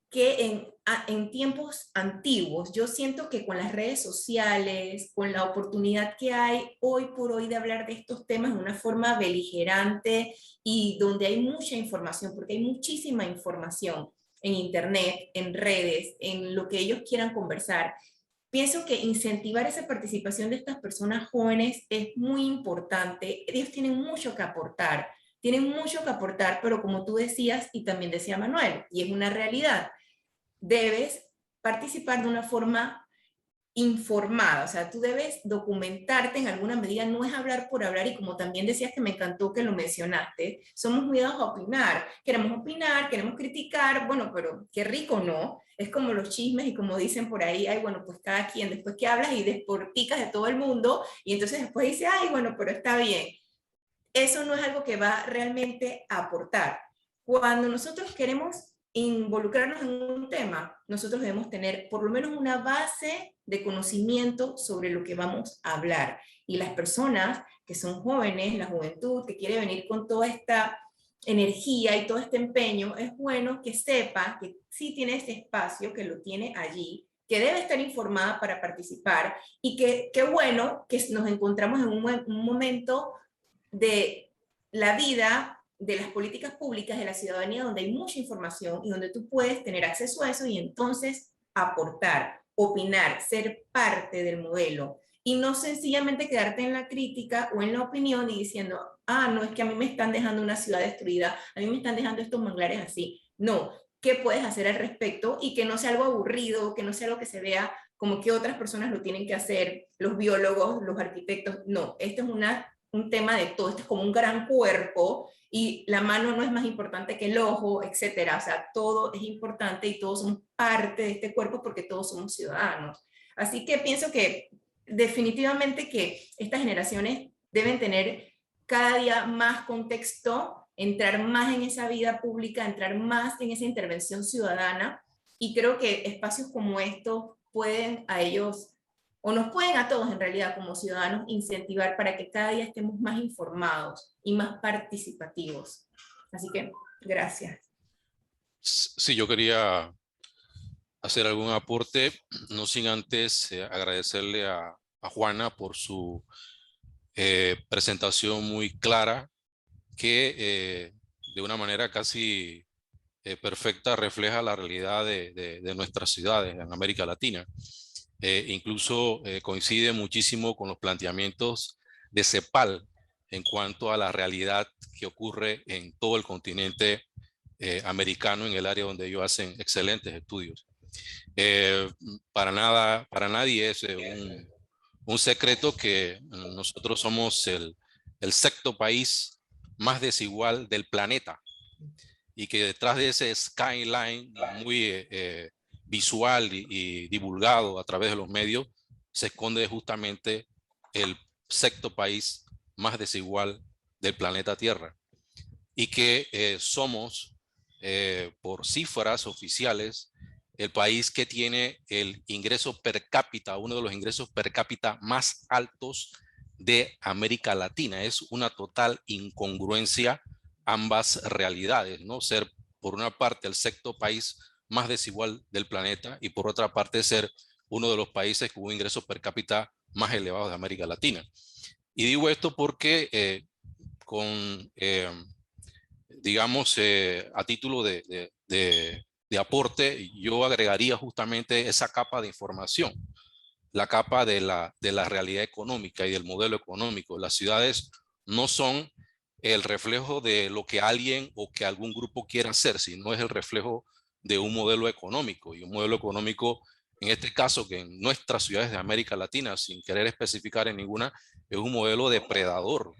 que en tiempos antiguos. Yo siento que con las redes sociales, con la oportunidad que hay hoy por hoy de hablar de estos temas de una forma beligerante y donde hay mucha información, porque hay muchísima información en internet, en redes, en lo que ellos quieran conversar, pienso que incentivar esa participación de estas personas jóvenes es muy importante. Ellos tienen mucho que aportar, pero como tú decías y también decía Manuel, y es una realidad, debes participar de una forma informada, o sea, tú debes documentarte en alguna medida, no es hablar por hablar, y como también decías que me encantó que lo mencionaste, somos muy dados a opinar, queremos criticar, bueno, pero qué rico, ¿no? Es como los chismes y como dicen por ahí, ay, bueno, pues cada quien, después que hablas y desporticas de todo el mundo, y entonces después dice, ay, bueno, pero está bien. Eso no es algo que va realmente a aportar. Cuando nosotros queremos involucrarnos en un tema, nosotros debemos tener por lo menos una base de conocimiento sobre lo que vamos a hablar. Y las personas que son jóvenes, la juventud que quiere venir con toda esta energía y todo este empeño, es bueno que sepa que sí tiene este espacio, que lo tiene allí, que debe estar informada para participar, y que qué bueno que nos encontramos en un momento de la vida, de las políticas públicas, de la ciudadanía, donde hay mucha información y donde tú puedes tener acceso a eso y entonces aportar, opinar, ser parte del modelo, y no sencillamente quedarte en la crítica o en la opinión y diciendo, ah, no, es que a mí me están dejando una ciudad destruida, a mí me están dejando estos manglares así. No, ¿qué puedes hacer al respecto? Y que no sea algo aburrido, que no sea algo que se vea como que otras personas lo tienen que hacer, los biólogos, los arquitectos. No, esto es un tema de todo, esto es como un gran cuerpo, y la mano no es más importante que el ojo, etcétera. O sea, todo es importante y todos somos parte de este cuerpo porque todos somos ciudadanos. Así que pienso que definitivamente que estas generaciones deben tener cada día más contexto, entrar más en esa vida pública, entrar más en esa intervención ciudadana, y creo que espacios como estos pueden a ellos, o nos pueden a todos en realidad como ciudadanos, incentivar para que cada día estemos más informados y más participativos. Así que gracias. Sí, yo quería hacer algún aporte, no sin antes agradecerle a Juana por su presentación muy clara, que de una manera casi perfecta refleja la realidad de nuestras ciudades en América Latina. Incluso coincide muchísimo con los planteamientos de CEPAL en cuanto a la realidad que ocurre en todo el continente americano, en el área donde ellos hacen excelentes estudios. Para nadie es un secreto que nosotros somos el sexto país más desigual del planeta, y que detrás de ese skyline muy visual y divulgado a través de los medios se esconde justamente el sexto país más desigual del planeta Tierra, y que somos, por cifras oficiales, el país que tiene el ingreso per cápita, uno de los ingresos per cápita más altos de América Latina. Es una total incongruencia ambas realidades, ¿no? Ser por una parte el sexto país más desigual del planeta, y por otra parte ser uno de los países con un ingreso per cápita más elevado de América Latina. Y digo esto porque digamos, a título de aporte, yo agregaría justamente esa capa de información, la capa de la realidad económica y del modelo económico. Las ciudades no son el reflejo de lo que alguien o que algún grupo quiera hacer, sino es el reflejo de un modelo económico, y un modelo económico, en este caso, que en nuestras ciudades de América Latina, sin querer especificar en ninguna, es un modelo depredador.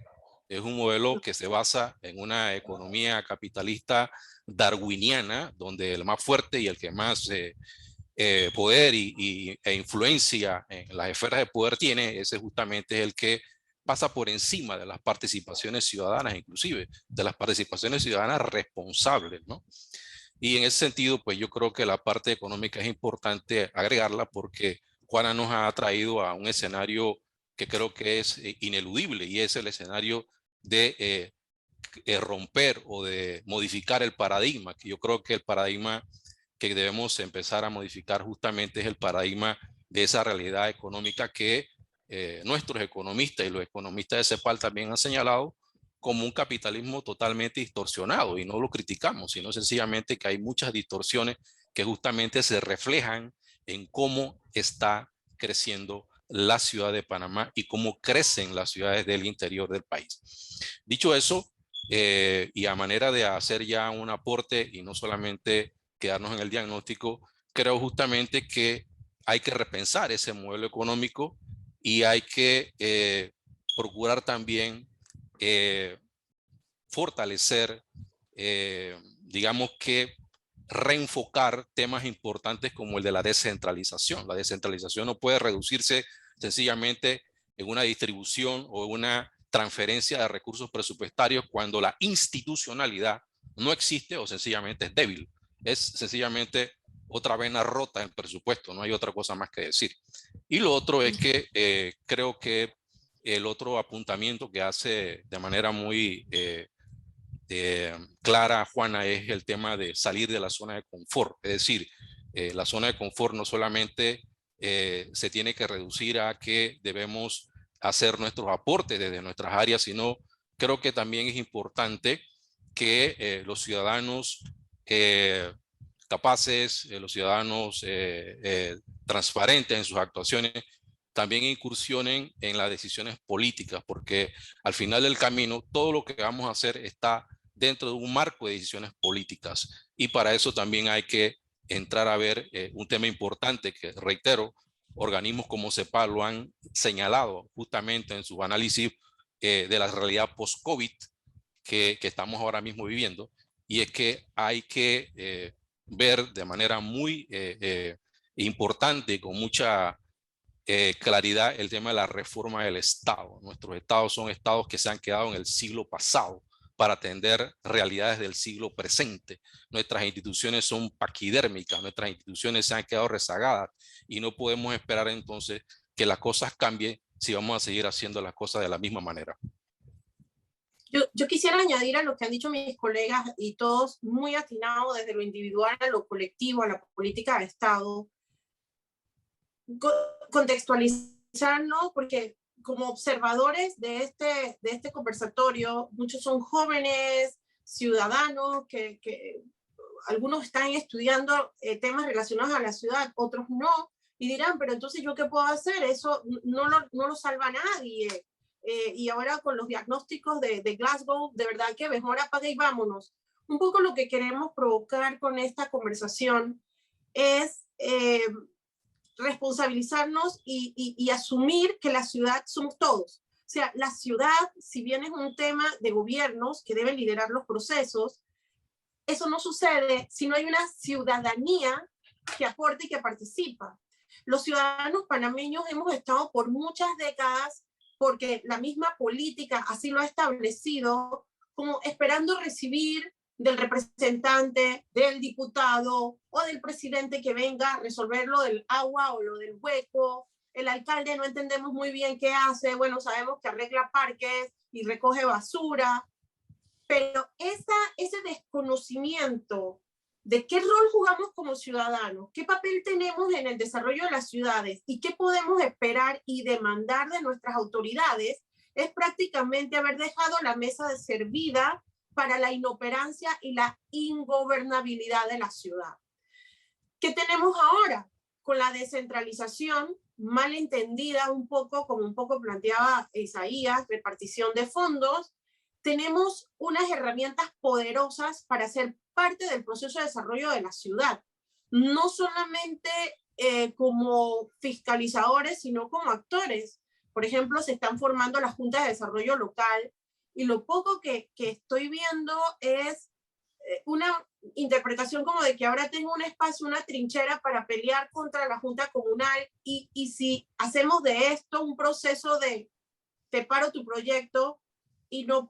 Es un modelo que se basa en una economía capitalista darwiniana, donde el más fuerte y el que más poder e influencia en las esferas de poder tiene, ese justamente es el que pasa por encima de las participaciones ciudadanas, inclusive de las participaciones ciudadanas responsables, ¿no? Y en ese sentido, pues yo creo que la parte económica es importante agregarla, porque Juana nos ha traído a un escenario que creo que es ineludible, y es el escenario de romper o de modificar el paradigma, que yo creo que el paradigma que debemos empezar a modificar justamente es el paradigma de esa realidad económica que nuestros economistas y los economistas de CEPAL también han señalado como un capitalismo totalmente distorsionado, y no lo criticamos, sino sencillamente que hay muchas distorsiones que justamente se reflejan en cómo está creciendo la ciudad de Panamá y cómo crecen las ciudades del interior del país. Dicho eso, y a manera de hacer ya un aporte y no solamente quedarnos en el diagnóstico, creo justamente que hay que repensar ese modelo económico y hay que procurar también fortalecer, digamos que reenfocar temas importantes como el de la descentralización. La descentralización no puede reducirse sencillamente en una distribución o una transferencia de recursos presupuestarios cuando la institucionalidad no existe o sencillamente es débil. Es sencillamente otra vena rota en el presupuesto, no hay otra cosa más que decir. Y lo otro es que creo que el otro apuntamiento que hace de manera muy clara Juana es el tema de salir de la zona de confort. Es decir, la zona de confort no solamente se tiene que reducir a que debemos hacer nuestros aportes desde nuestras áreas, sino creo que también es importante que los ciudadanos capaces, los ciudadanos transparentes en sus actuaciones, también incursionen en las decisiones políticas, porque al final del camino todo lo que vamos a hacer está dentro de un marco de decisiones políticas, y para eso también hay que entrar a ver un tema importante que, reitero, organismos como CEPAL lo han señalado justamente en su análisis de la realidad post-COVID que estamos ahora mismo viviendo, y es que hay que ver de manera muy importante y con mucha claridad el tema de la reforma del Estado. Nuestros estados son estados que se han quedado en el siglo pasado para atender realidades del siglo presente. Nuestras instituciones son paquidérmicas, nuestras instituciones se han quedado rezagadas y no podemos esperar entonces que las cosas cambien si vamos a seguir haciendo las cosas de la misma manera. Yo quisiera añadir a lo que han dicho mis colegas y todos muy atinados desde lo individual a lo colectivo, a la política de Estado, contextualizarnos, porque como observadores de este conversatorio, muchos son jóvenes, ciudadanos, que algunos están estudiando temas relacionados a la ciudad, otros no, y dirán, pero entonces ¿yo qué puedo hacer? Eso no lo salva a nadie. Y ahora con los diagnósticos de Glasgow, de verdad que mejor apaga y vámonos. Un poco lo que queremos provocar con esta conversación es responsabilizarnos y asumir que la ciudad somos todos. O sea, la ciudad, si bien es un tema de gobiernos que deben liderar los procesos, eso no sucede si no hay una ciudadanía que aporte y que participa. Los ciudadanos panameños hemos estado por muchas décadas, porque la misma política así lo ha establecido, como esperando recibir del representante, del diputado o del presidente que venga a resolver lo del agua o lo del hueco. El alcalde no entendemos muy bien qué hace, bueno, sabemos que arregla parques y recoge basura, pero ese desconocimiento de qué rol jugamos como ciudadanos, qué papel tenemos en el desarrollo de las ciudades y qué podemos esperar y demandar de nuestras autoridades, es prácticamente haber dejado la mesa de servida para la inoperancia y la ingobernabilidad de la ciudad. ¿Qué tenemos ahora? Con la descentralización mal entendida, un poco como un poco planteaba Isaías, repartición de fondos, tenemos unas herramientas poderosas para ser parte del proceso de desarrollo de la ciudad, no solamente como fiscalizadores, sino como actores. Por ejemplo, se están formando las juntas de desarrollo local, y lo poco que estoy viendo es una interpretación como de que ahora tengo un espacio, una trinchera para pelear contra la junta comunal, y si hacemos de esto un proceso de te paro tu proyecto y no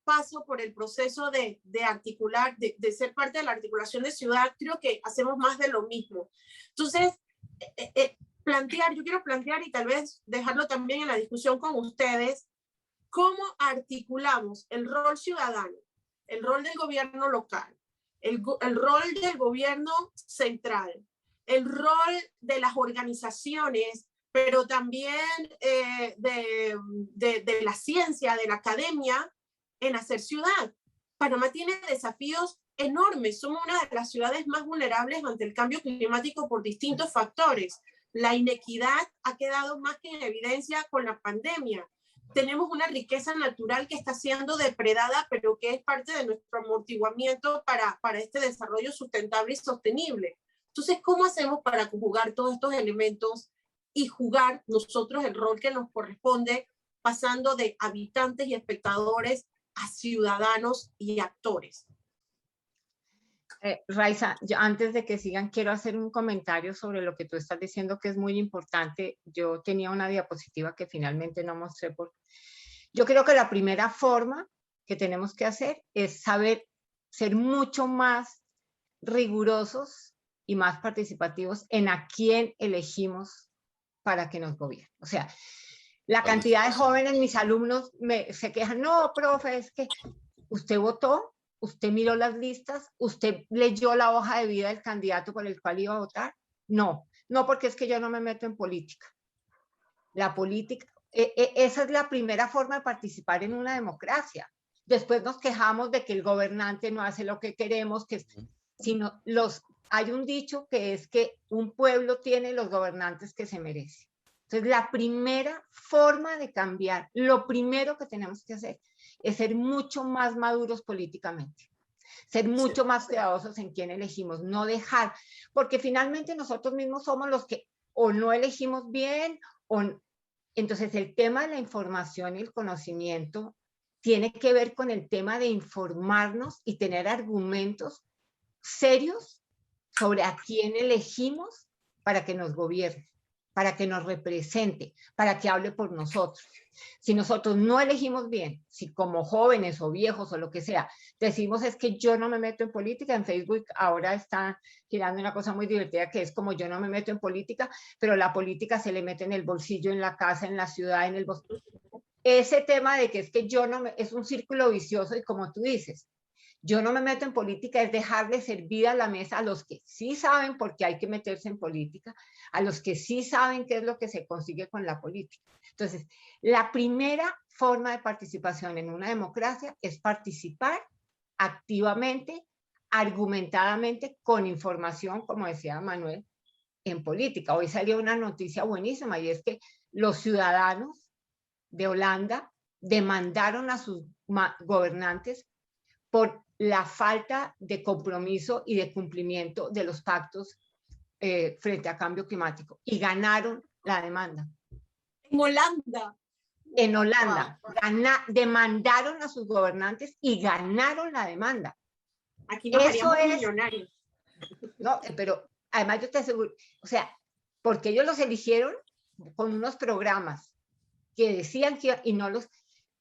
paso por el proceso de articular, de ser parte de la articulación de ciudad, creo que hacemos más de lo mismo. Entonces, yo quiero plantear y tal vez dejarlo también en la discusión con ustedes, cómo articulamos el rol ciudadano, el rol del gobierno local, el rol del gobierno central, el rol de las organizaciones, pero también de la ciencia, de la academia, en hacer ciudad. Panamá tiene desafíos enormes. Somos una de las ciudades más vulnerables ante el cambio climático por distintos factores. La inequidad ha quedado más que en evidencia con la pandemia. Tenemos una riqueza natural que está siendo depredada, pero que es parte de nuestro amortiguamiento para este desarrollo sustentable y sostenible. Entonces, ¿cómo hacemos para conjugar todos estos elementos y jugar nosotros el rol que nos corresponde, pasando de habitantes y espectadores a ciudadanos y actores? Raiza, yo antes de que sigan, quiero hacer un comentario sobre lo que tú estás diciendo, que es muy importante. Yo tenía una diapositiva que finalmente no mostré. Yo creo que la primera forma que tenemos que hacer es saber ser mucho más rigurosos y más participativos en a quién elegimos para que nos gobierne. O sea, la cantidad de jóvenes, mis alumnos se quejan, no, profe, es que usted votó, usted miró las listas, usted leyó la hoja de vida del candidato por el cual iba a votar. No, no, porque es que yo no me meto en política. La política, esa es la primera forma de participar en una democracia. Después nos quejamos de que el gobernante no hace lo que queremos, sino hay un dicho que es que un pueblo tiene los gobernantes que se merece. Entonces, la primera forma de cambiar, lo primero que tenemos que hacer es ser mucho más maduros políticamente, ser mucho más cuidadosos en quién elegimos, no dejar, porque finalmente nosotros mismos somos los que o no elegimos bien, entonces el tema de la información y el conocimiento tiene que ver con el tema de informarnos y tener argumentos serios sobre a quién elegimos para que nos gobierne, para que nos represente, para que hable por nosotros. Si nosotros no elegimos bien, si como jóvenes o viejos o lo que sea, decimos es que yo no me meto en política, en Facebook ahora está girando una cosa muy divertida que es como yo no me meto en política, pero la política se le mete en el bolsillo, en la casa, en la ciudad, en el bosque. Ese tema de que es que yo no me, es un círculo vicioso y como tú dices, yo no me meto en política es dejarle servir a la mesa a los que sí saben por qué hay que meterse en política, a los que sí saben qué es lo que se consigue con la política. Entonces, la primera forma de participación en una democracia es participar activamente, argumentadamente, con información, como decía Manuel, en política. Hoy salió una noticia buenísima y es que los ciudadanos de Holanda demandaron a sus gobernantes por la falta de compromiso y de cumplimiento de los pactos frente a cambio climático y ganaron la demanda. En Holanda. En Holanda, demandaron a sus gobernantes y ganaron la demanda. Aquí nos haríamos millonarios. No, pero además yo te aseguro, o sea, porque ellos los eligieron con unos programas que decían que, y no los...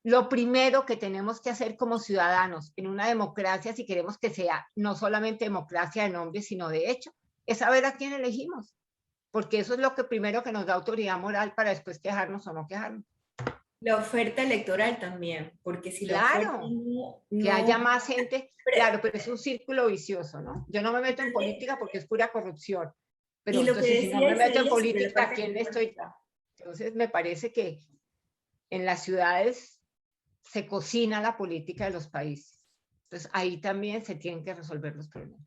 Lo primero que tenemos que hacer como ciudadanos en una democracia, si queremos que sea no solamente democracia de nombre, sino de hecho, es saber a quién elegimos, porque eso es lo que primero que nos da autoridad moral para después quejarnos o no quejarnos. La oferta electoral también, porque si claro, que haya más gente, claro, pero es un círculo vicioso, ¿no? Yo no me meto en política porque es pura corrupción, pero entonces si no me meto en política, ¿a quién le estoy? Entonces me parece que en las ciudades se cocina la política de los países. Entonces, ahí también se tienen que resolver los problemas.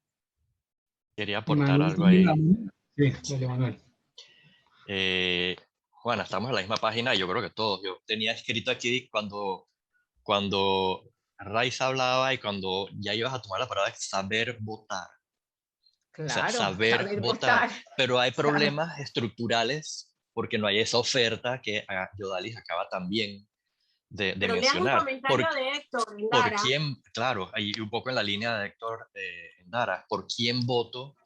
Quería aportar algo ahí. Sí, Manuel. Juana, estamos en la misma página, yo creo que todos. Yo tenía escrito aquí cuando Raiza hablaba y cuando ya ibas a tomar la palabra, saber votar. Claro, o sea, saber votar. Pero hay problemas estructurales porque no hay esa oferta que Yodalis acaba también de mencionar. Un comentario de Héctor ¿Por quién? Claro, y un poco en la línea de Héctor Endara, ¿por quién voto?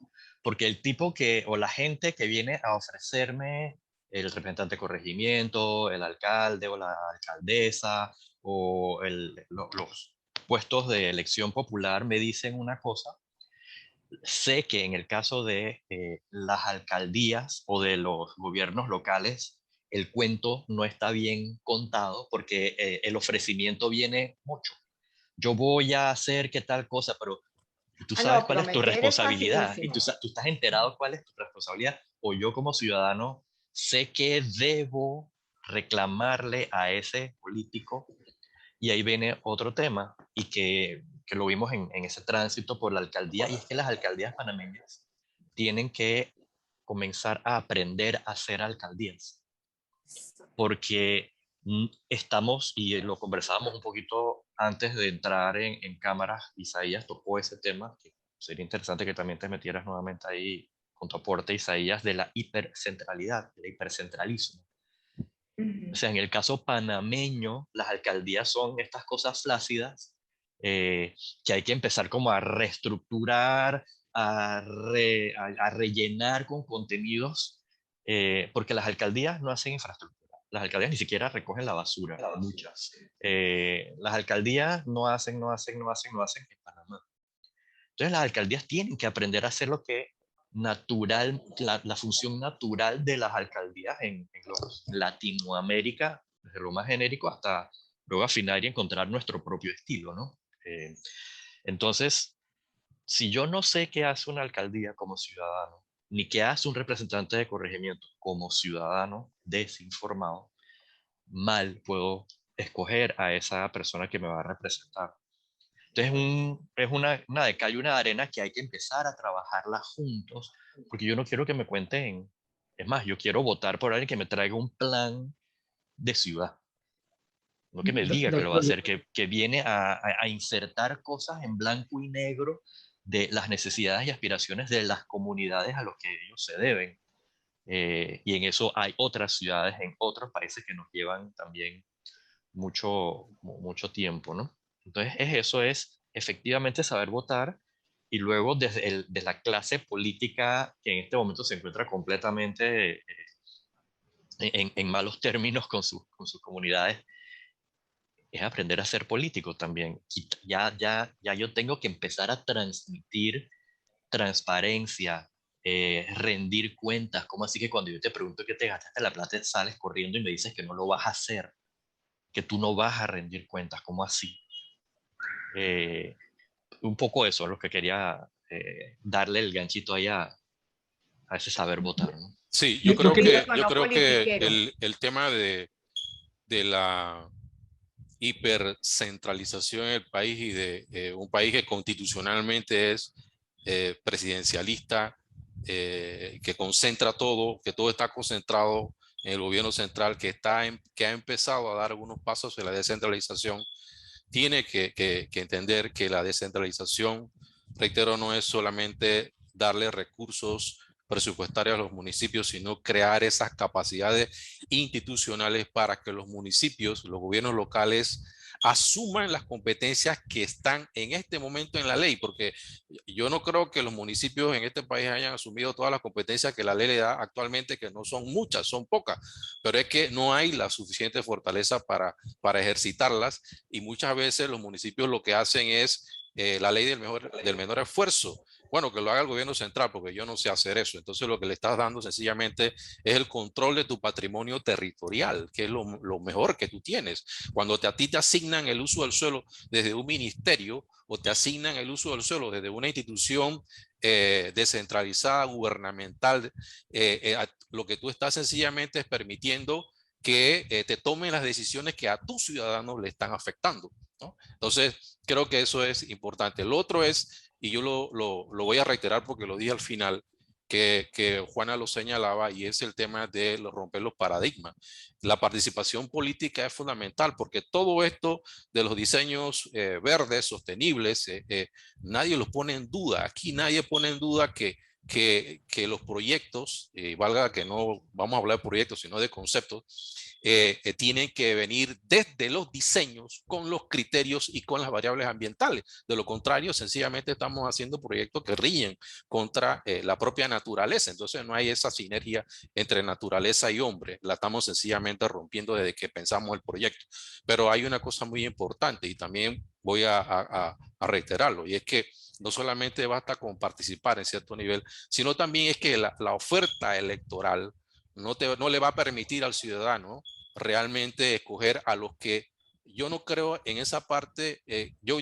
Porque el tipo o la gente que viene a ofrecerme el representante de corregimiento, el alcalde o la alcaldesa o los puestos de elección popular me dicen una cosa. Sé que en el caso de las alcaldías o de los gobiernos locales, el cuento no está bien contado porque el ofrecimiento viene mucho. Yo voy a hacer qué tal cosa, pero tú sabes cuál es tu responsabilidad y tú estás enterado cuál es tu responsabilidad. O yo como ciudadano sé que debo reclamarle a ese político. Y ahí viene otro tema y que lo vimos en ese tránsito por la alcaldía, y es que las alcaldías panameñas tienen que comenzar a aprender a ser alcaldías. Porque estamos, y lo conversábamos un poquito antes de entrar en cámaras, Isaías tocó ese tema, que sería interesante que también te metieras nuevamente ahí con tu aporte, Isaías, de la hipercentralidad, del hipercentralismo. O sea, en el caso panameño, las alcaldías son estas cosas flácidas que hay que empezar como a reestructurar, a rellenar con contenidos, porque las alcaldías no hacen infraestructura. Las alcaldías ni siquiera recogen la basura, muchas. Las alcaldías no hacen en Panamá. Entonces las alcaldías tienen que aprender a hacer lo que natural, la función natural de las alcaldías en Latinoamérica, desde lo más genérico hasta luego afinar y encontrar nuestro propio estilo, ¿no? Entonces, si yo no sé qué hace una alcaldía como ciudadano, ni qué hace un representante de corregimiento como ciudadano desinformado, mal puedo escoger a esa persona que me va a representar. Entonces es una de cal y una de arena que hay que empezar a trabajarla juntos, porque yo no quiero que me cuenten, es más, yo quiero votar por alguien que me traiga un plan de ciudad, no que me diga que lo va a hacer, que viene a insertar cosas en blanco y negro de las necesidades y aspiraciones de las comunidades a los que ellos se deben. Y en eso hay otras ciudades en otros países que nos llevan también mucho tiempo, ¿no? Entonces eso es efectivamente saber votar y luego desde de la clase política que en este momento se encuentra completamente en malos términos con sus comunidades, es aprender a ser político también. Ya yo tengo que empezar a transmitir transparencia, rendir cuentas. ¿Cómo así que cuando yo te pregunto qué te gastaste la plata, sales corriendo y me dices que no lo vas a hacer? Que tú no vas a rendir cuentas? ¿Cómo así? Un poco eso es lo que quería darle el ganchito ahí a ese saber votar, ¿no? Sí, yo creo que el tema de la hipercentralización en el país y de un país que constitucionalmente es presidencialista, que concentra todo, que todo está concentrado en el gobierno central, que ha empezado a dar algunos pasos en la descentralización, tiene que entender que la descentralización, reitero, no es solamente darle recursos presupuestarios a los municipios, sino crear esas capacidades institucionales para que los municipios, los gobiernos locales, asuman las competencias que están en este momento en la ley, porque yo no creo que los municipios en este país hayan asumido todas las competencias que la ley le da actualmente, que no son muchas, son pocas, pero es que no hay la suficiente fortaleza para ejercitarlas, y muchas veces los municipios lo que hacen es la ley del menor esfuerzo. Bueno, que lo haga el gobierno central, porque yo no sé hacer eso. Entonces lo que le estás dando sencillamente es el control de tu patrimonio territorial, que es lo mejor que tú tienes. Cuando a ti te asignan el uso del suelo desde un ministerio o te asignan el uso del suelo desde una institución descentralizada, gubernamental, lo que tú estás sencillamente es permitiendo que te tomen las decisiones que a tus ciudadanos le están afectando, ¿no? Entonces, creo que eso es importante. Lo otro es, y yo lo voy a reiterar porque lo dije al final, que Juana lo señalaba, y es el tema de romper los paradigmas. La participación política es fundamental, porque todo esto de los diseños verdes, sostenibles, nadie los pone en duda. Aquí nadie pone en duda que los proyectos, valga que no vamos a hablar de proyectos, sino de conceptos, tienen que venir desde los diseños con los criterios y con las variables ambientales. De lo contrario, sencillamente estamos haciendo proyectos que riñen contra la propia naturaleza. Entonces no hay esa sinergia entre naturaleza y hombre. La estamos sencillamente rompiendo desde que pensamos el proyecto. Pero hay una cosa muy importante, y también voy a reiterarlo, y es que no solamente basta con participar en cierto nivel, sino también es que la oferta electoral no le va a permitir al ciudadano realmente escoger a los que, yo no creo en esa parte. Yo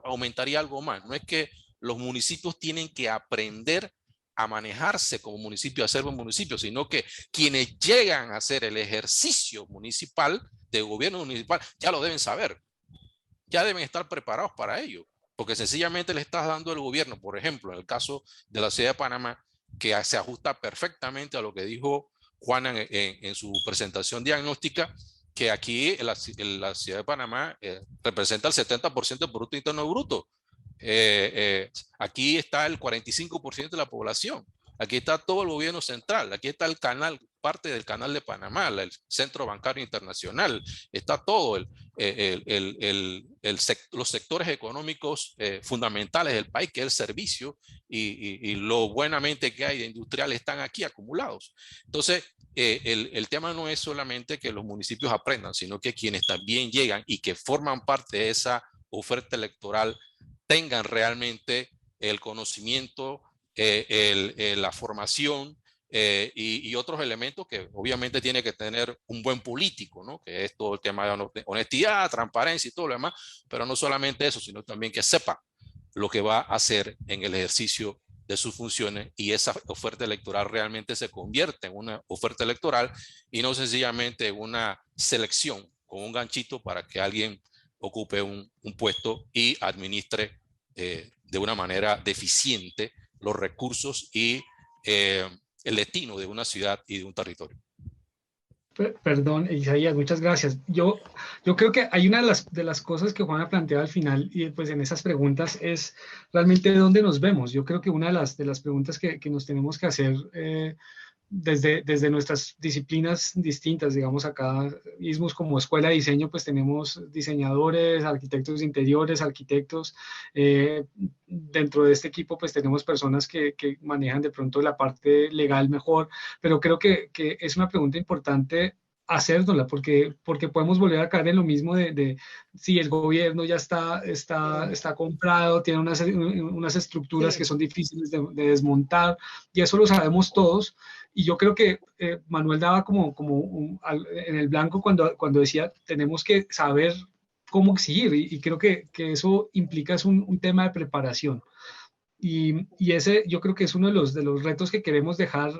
aumentaría algo más. No es que los municipios tienen que aprender a manejarse como municipio, a ser un municipio, sino que quienes llegan a hacer el ejercicio municipal, de gobierno municipal, ya lo deben saber, ya deben estar preparados para ello, porque sencillamente le estás dando al gobierno, por ejemplo, en el caso de la ciudad de Panamá, que se ajusta perfectamente a lo que dijo Juana en su presentación diagnóstica, que aquí la ciudad de Panamá representa el 70% del Producto Interno Bruto. Aquí está el 45% de la población. aquí está todo el gobierno central, aquí está el canal, parte del canal de Panamá, el Centro Bancario Internacional, está todo los sectores económicos fundamentales del país, que es el servicio y lo buenamente que hay de industriales están aquí acumulados. Entonces, el tema no es solamente que los municipios aprendan, sino que quienes también llegan y que forman parte de esa oferta electoral tengan realmente el conocimiento, la formación y otros elementos que obviamente tiene que tener un buen político, ¿no? Que es todo el tema de honestidad, transparencia y todo lo demás, pero no solamente eso, sino también que sepa lo que va a hacer en el ejercicio de sus funciones y esa oferta electoral realmente se convierte en una oferta electoral y no sencillamente en una selección con un ganchito para que alguien ocupe un puesto y administre de una manera deficiente los recursos y el destino de una ciudad y de un territorio. Perdón, Isaías, muchas gracias. Yo creo que hay una de las cosas que Juana plantea al final, y pues en esas preguntas, es realmente dónde nos vemos. Yo creo que una de las preguntas que nos tenemos que hacer desde nuestras disciplinas distintas, digamos acá mismos como escuela de diseño, pues tenemos diseñadores, arquitectos de interiores, arquitectos. Dentro de este equipo pues tenemos personas que manejan de pronto la parte legal mejor, pero creo que es una pregunta importante hacérnosla, porque podemos volver a caer en lo mismo de si el gobierno ya está comprado, tiene unas estructuras que son difíciles de desmontar, y eso lo sabemos todos. Y yo creo que Manuel daba en el blanco cuando decía, tenemos que saber cómo exigir, y creo que eso implica es un tema de preparación. Y ese yo creo que es uno de los retos que queremos dejar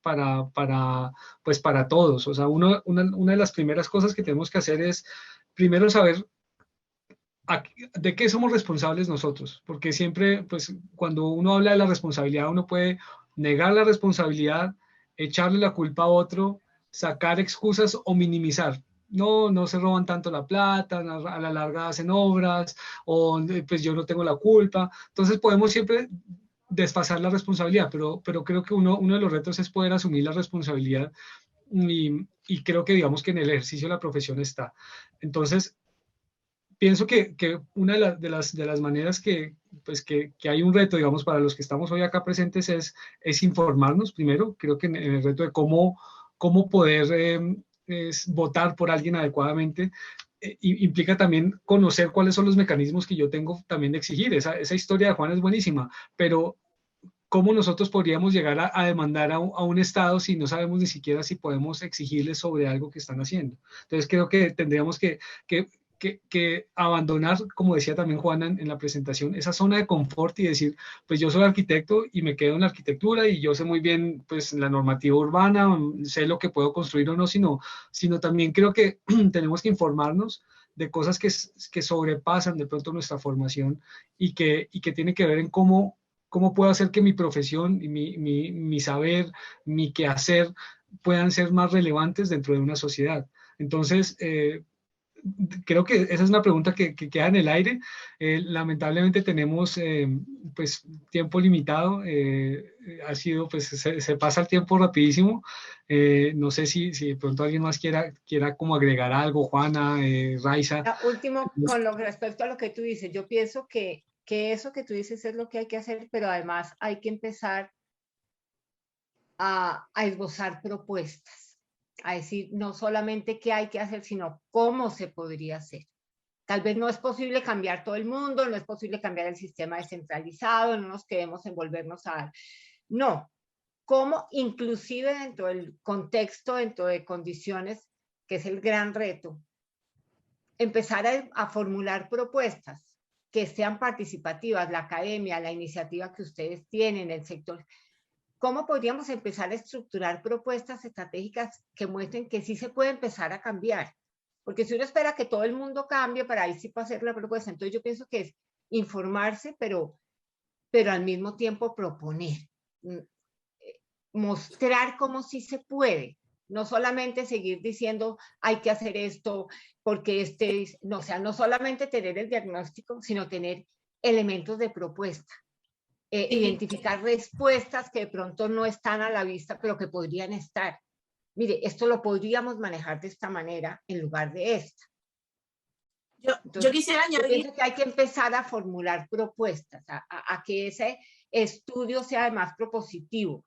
para todos. O sea, una de las primeras cosas que tenemos que hacer es primero saber de qué somos responsables nosotros, porque siempre, pues, cuando uno habla de la responsabilidad, uno puede negar la responsabilidad, echarle la culpa a otro, sacar excusas o minimizar. No se roban tanto la plata, a la larga hacen obras, o pues yo no tengo la culpa. Entonces podemos siempre desfasar la responsabilidad, pero creo que uno de los retos es poder asumir la responsabilidad y creo que digamos que en el ejercicio de la profesión está. Entonces, pienso que una de las maneras que hay un reto, digamos, para los que estamos hoy acá presentes es informarnos primero. Creo que en el reto de cómo poder votar por alguien adecuadamente implica también conocer cuáles son los mecanismos que yo tengo también de exigir. Esa historia de Juan es buenísima, pero ¿cómo nosotros podríamos llegar a demandar a un Estado si no sabemos ni siquiera si podemos exigirles sobre algo que están haciendo? Entonces creo que tendríamos que abandonar, como decía también Juana en la presentación, esa zona de confort y decir, pues yo soy arquitecto y me quedo en la arquitectura y yo sé muy bien pues la normativa urbana, sé lo que puedo construir o no, sino también creo que tenemos que informarnos de cosas que sobrepasan de pronto nuestra formación y que tiene que ver en cómo puedo hacer que mi profesión y mi saber, mi quehacer puedan ser más relevantes dentro de una sociedad. Entonces, creo que esa es una pregunta que queda en el aire. Lamentablemente tenemos pues tiempo limitado. Ha sido, pues se pasa el tiempo rapidísimo. No sé si de pronto alguien más quiera como agregar algo, Juana, Raiza. Último, con respecto a lo que tú dices, yo pienso que eso que tú dices es lo que hay que hacer, pero además hay que empezar a esbozar propuestas. A decir no solamente qué hay que hacer, sino cómo se podría hacer. Tal vez no es posible cambiar todo el mundo, no es posible cambiar el sistema descentralizado, no nos queremos envolvernos a... No, cómo inclusive dentro del contexto, dentro de condiciones, que es el gran reto, empezar a formular propuestas que sean participativas, la academia, la iniciativa que ustedes tienen, el sector. ¿Cómo podríamos empezar a estructurar propuestas estratégicas que muestren que sí se puede empezar a cambiar? Porque si uno espera que todo el mundo cambie para ahí sí para hacer la propuesta, entonces yo pienso que es informarse, pero al mismo tiempo proponer, mostrar cómo sí se puede, no solamente seguir diciendo hay que hacer esto, porque no solamente tener el diagnóstico, sino tener elementos de propuesta. identificar respuestas que de pronto no están a la vista, pero que podrían estar. Mire, esto lo podríamos manejar de esta manera en lugar de esta. Entonces, yo quisiera añadir... Yo pienso que hay que empezar a formular propuestas, a que ese estudio sea además propositivo.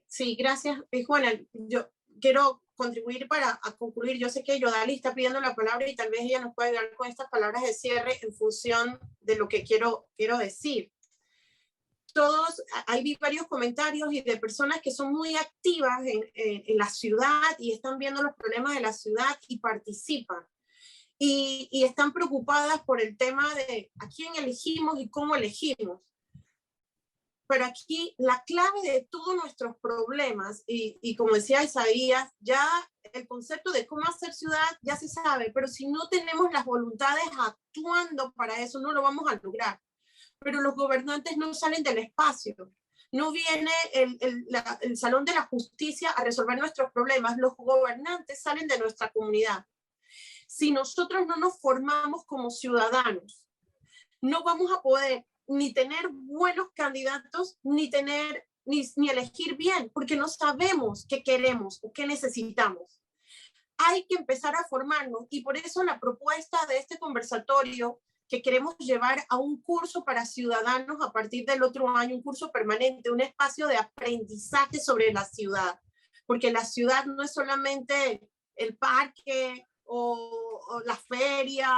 Sí, gracias, Juana. Yo quiero contribuir para concluir. Yo sé que Yodali está pidiendo la palabra y tal vez ella nos puede dar con estas palabras de cierre en función de lo que quiero decir. Hay varios comentarios y de personas que son muy activas en la ciudad y están viendo los problemas de la ciudad y participan. Y están preocupadas por el tema de a quién elegimos y cómo elegimos. Pero aquí la clave de todos nuestros problemas, y como decía Isaías, ya el concepto de cómo hacer ciudad ya se sabe, pero si no tenemos las voluntades actuando para eso, no lo vamos a lograr. Pero los gobernantes no salen del espacio. No viene el Salón de la Justicia a resolver nuestros problemas. Los gobernantes salen de nuestra comunidad. Si nosotros no nos formamos como ciudadanos, no vamos a poder ni tener buenos candidatos, ni elegir bien, porque no sabemos qué queremos o qué necesitamos. Hay que empezar a formarnos, y por eso la propuesta de este conversatorio que queremos llevar a un curso para ciudadanos a partir del otro año, un curso permanente, un espacio de aprendizaje sobre la ciudad, porque la ciudad no es solamente el parque o la feria,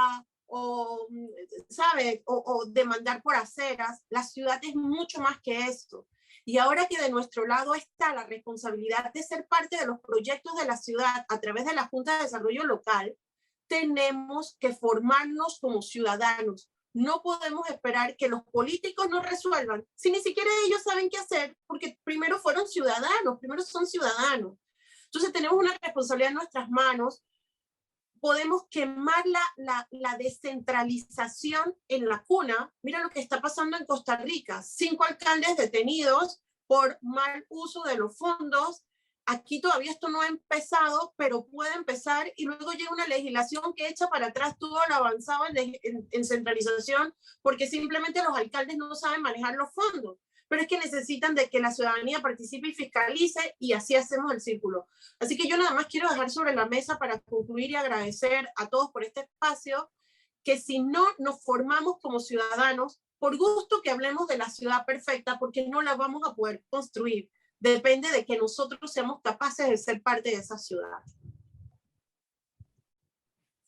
¿sabe? O demandar por aceras. La ciudad es mucho más que esto. Y ahora que de nuestro lado está la responsabilidad de ser parte de los proyectos de la ciudad a través de la Junta de Desarrollo Local, tenemos que formarnos como ciudadanos. No podemos esperar que los políticos nos resuelvan si ni siquiera ellos saben qué hacer, porque primero fueron ciudadanos, primero son ciudadanos. Entonces tenemos una responsabilidad en nuestras manos. Podemos quemar la descentralización en la cuna. Mira lo que está pasando en Costa Rica. 5 alcaldes detenidos por mal uso de los fondos. Aquí todavía esto no ha empezado, pero puede empezar, y luego llega una legislación que echa para atrás todo lo avanzado en centralización, porque simplemente los alcaldes no saben manejar los fondos. Pero es que necesitan de que la ciudadanía participe y fiscalice, y así hacemos el círculo. Así que yo nada más quiero dejar sobre la mesa para concluir y agradecer a todos por este espacio, que si no nos formamos como ciudadanos, por gusto que hablemos de la ciudad perfecta, porque no la vamos a poder construir. Depende de que nosotros seamos capaces de ser parte de esa ciudad.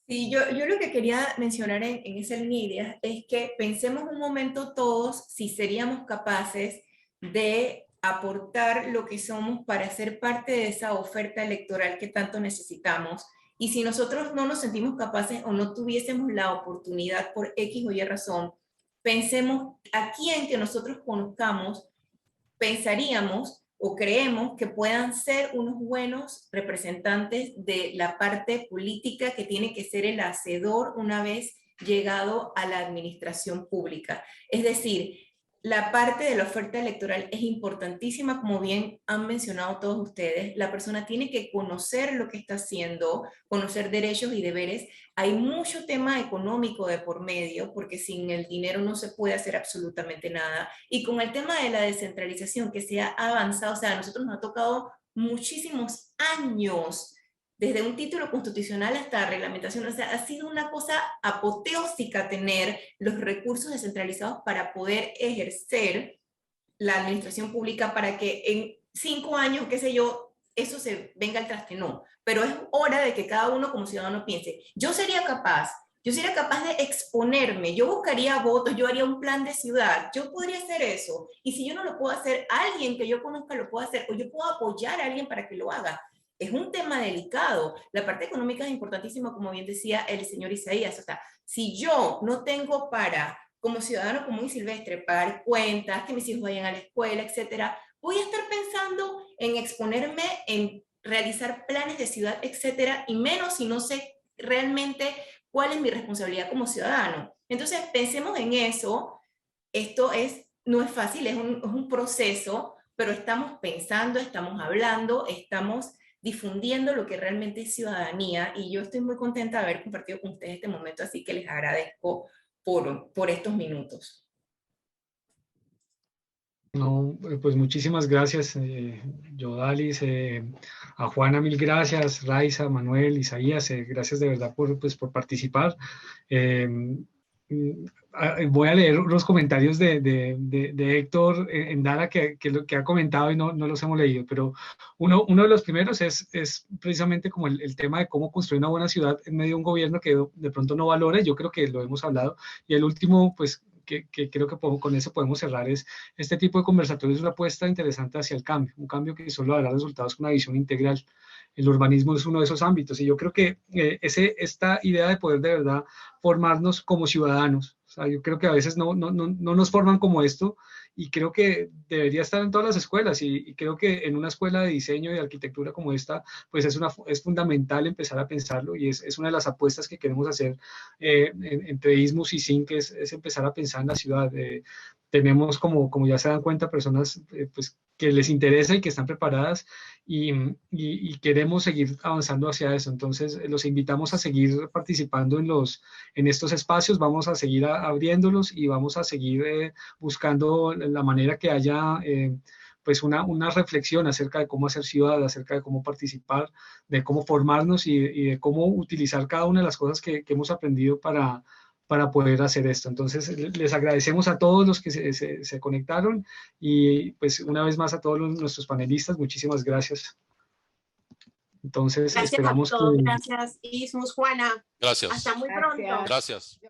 Sí, yo lo que quería mencionar en esa línea de ideas es que pensemos un momento todos si seríamos capaces de aportar lo que somos para ser parte de esa oferta electoral que tanto necesitamos. Y si nosotros no nos sentimos capaces o no tuviésemos la oportunidad por X o Y razón, pensemos a quién que nosotros conozcamos, pensaríamos o creemos que puedan ser unos buenos representantes de la parte política que tiene que ser el hacedor una vez llegado a la administración pública. Es decir, la parte de la oferta electoral es importantísima, como bien han mencionado todos ustedes. La persona tiene que conocer lo que está haciendo, conocer derechos y deberes. Hay mucho tema económico de por medio, porque sin el dinero no se puede hacer absolutamente nada. Y con el tema de la descentralización que se ha avanzado, o sea, a nosotros nos ha tocado muchísimos años, desde un título constitucional hasta reglamentación, o sea, ha sido una cosa apoteósica tener los recursos descentralizados para poder ejercer la administración pública, para que en 5 años, qué sé yo, eso se venga al traste. No, pero es hora de que cada uno como ciudadano piense, yo sería capaz de exponerme, yo buscaría votos, yo haría un plan de ciudad, yo podría hacer eso, y si yo no lo puedo hacer, alguien que yo conozca lo puede hacer, o yo puedo apoyar a alguien para que lo haga. Es un tema delicado. La parte económica es importantísima, como bien decía el señor Isaías. O sea, si yo no tengo para, como ciudadano común y silvestre, pagar cuentas, que mis hijos vayan a la escuela, etcétera, voy a estar pensando en exponerme, en realizar planes de ciudad, etcétera, y menos si no sé realmente cuál es mi responsabilidad como ciudadano. Entonces, pensemos en eso. Esto no es fácil, es un proceso, pero estamos pensando, estamos hablando, estamos difundiendo lo que realmente es ciudadanía, y yo estoy muy contenta de haber compartido con ustedes este momento, así que les agradezco por estos minutos. No, pues muchísimas gracias, Yodalis, a Juana mil gracias, Raiza, Manuel, Isaías, gracias de verdad por participar. Voy a leer los comentarios de Héctor Endara que lo que ha comentado y no los hemos leído, pero uno de los primeros es precisamente como el tema de cómo construir una buena ciudad en medio de un gobierno que de pronto no valora, yo creo que lo hemos hablado, y el último, pues, que creo que con eso podemos cerrar es este tipo de conversatorios es una apuesta interesante hacia el cambio, un cambio que solo dará resultados con una visión integral. El urbanismo es uno de esos ámbitos y yo creo que esta idea de poder de verdad formarnos como ciudadanos, o sea, yo creo que a veces no nos forman como esto y creo que debería estar en todas las escuelas y creo que en una escuela de diseño y de arquitectura como esta, pues es fundamental empezar a pensarlo y es una de las apuestas que queremos hacer entre ISMUS y SIN, que es empezar a pensar en la ciudad. Tenemos, como ya se dan cuenta, personas pues, que les interesa y que están preparadas y queremos seguir avanzando hacia eso. Entonces, los invitamos a seguir participando en estos espacios, vamos a seguir abriéndolos y vamos a seguir buscando la manera que haya pues una reflexión acerca de cómo hacer ciudad, acerca de cómo participar, de cómo formarnos y de cómo utilizar cada una de las cosas que hemos aprendido para poder hacer esto. Entonces, les agradecemos a todos los que se conectaron y pues una vez más a todos nuestros panelistas, muchísimas gracias. Entonces, Gracias esperamos a todos. que... Gracias, Ismus, Juana. Gracias. Hasta muy pronto. Gracias.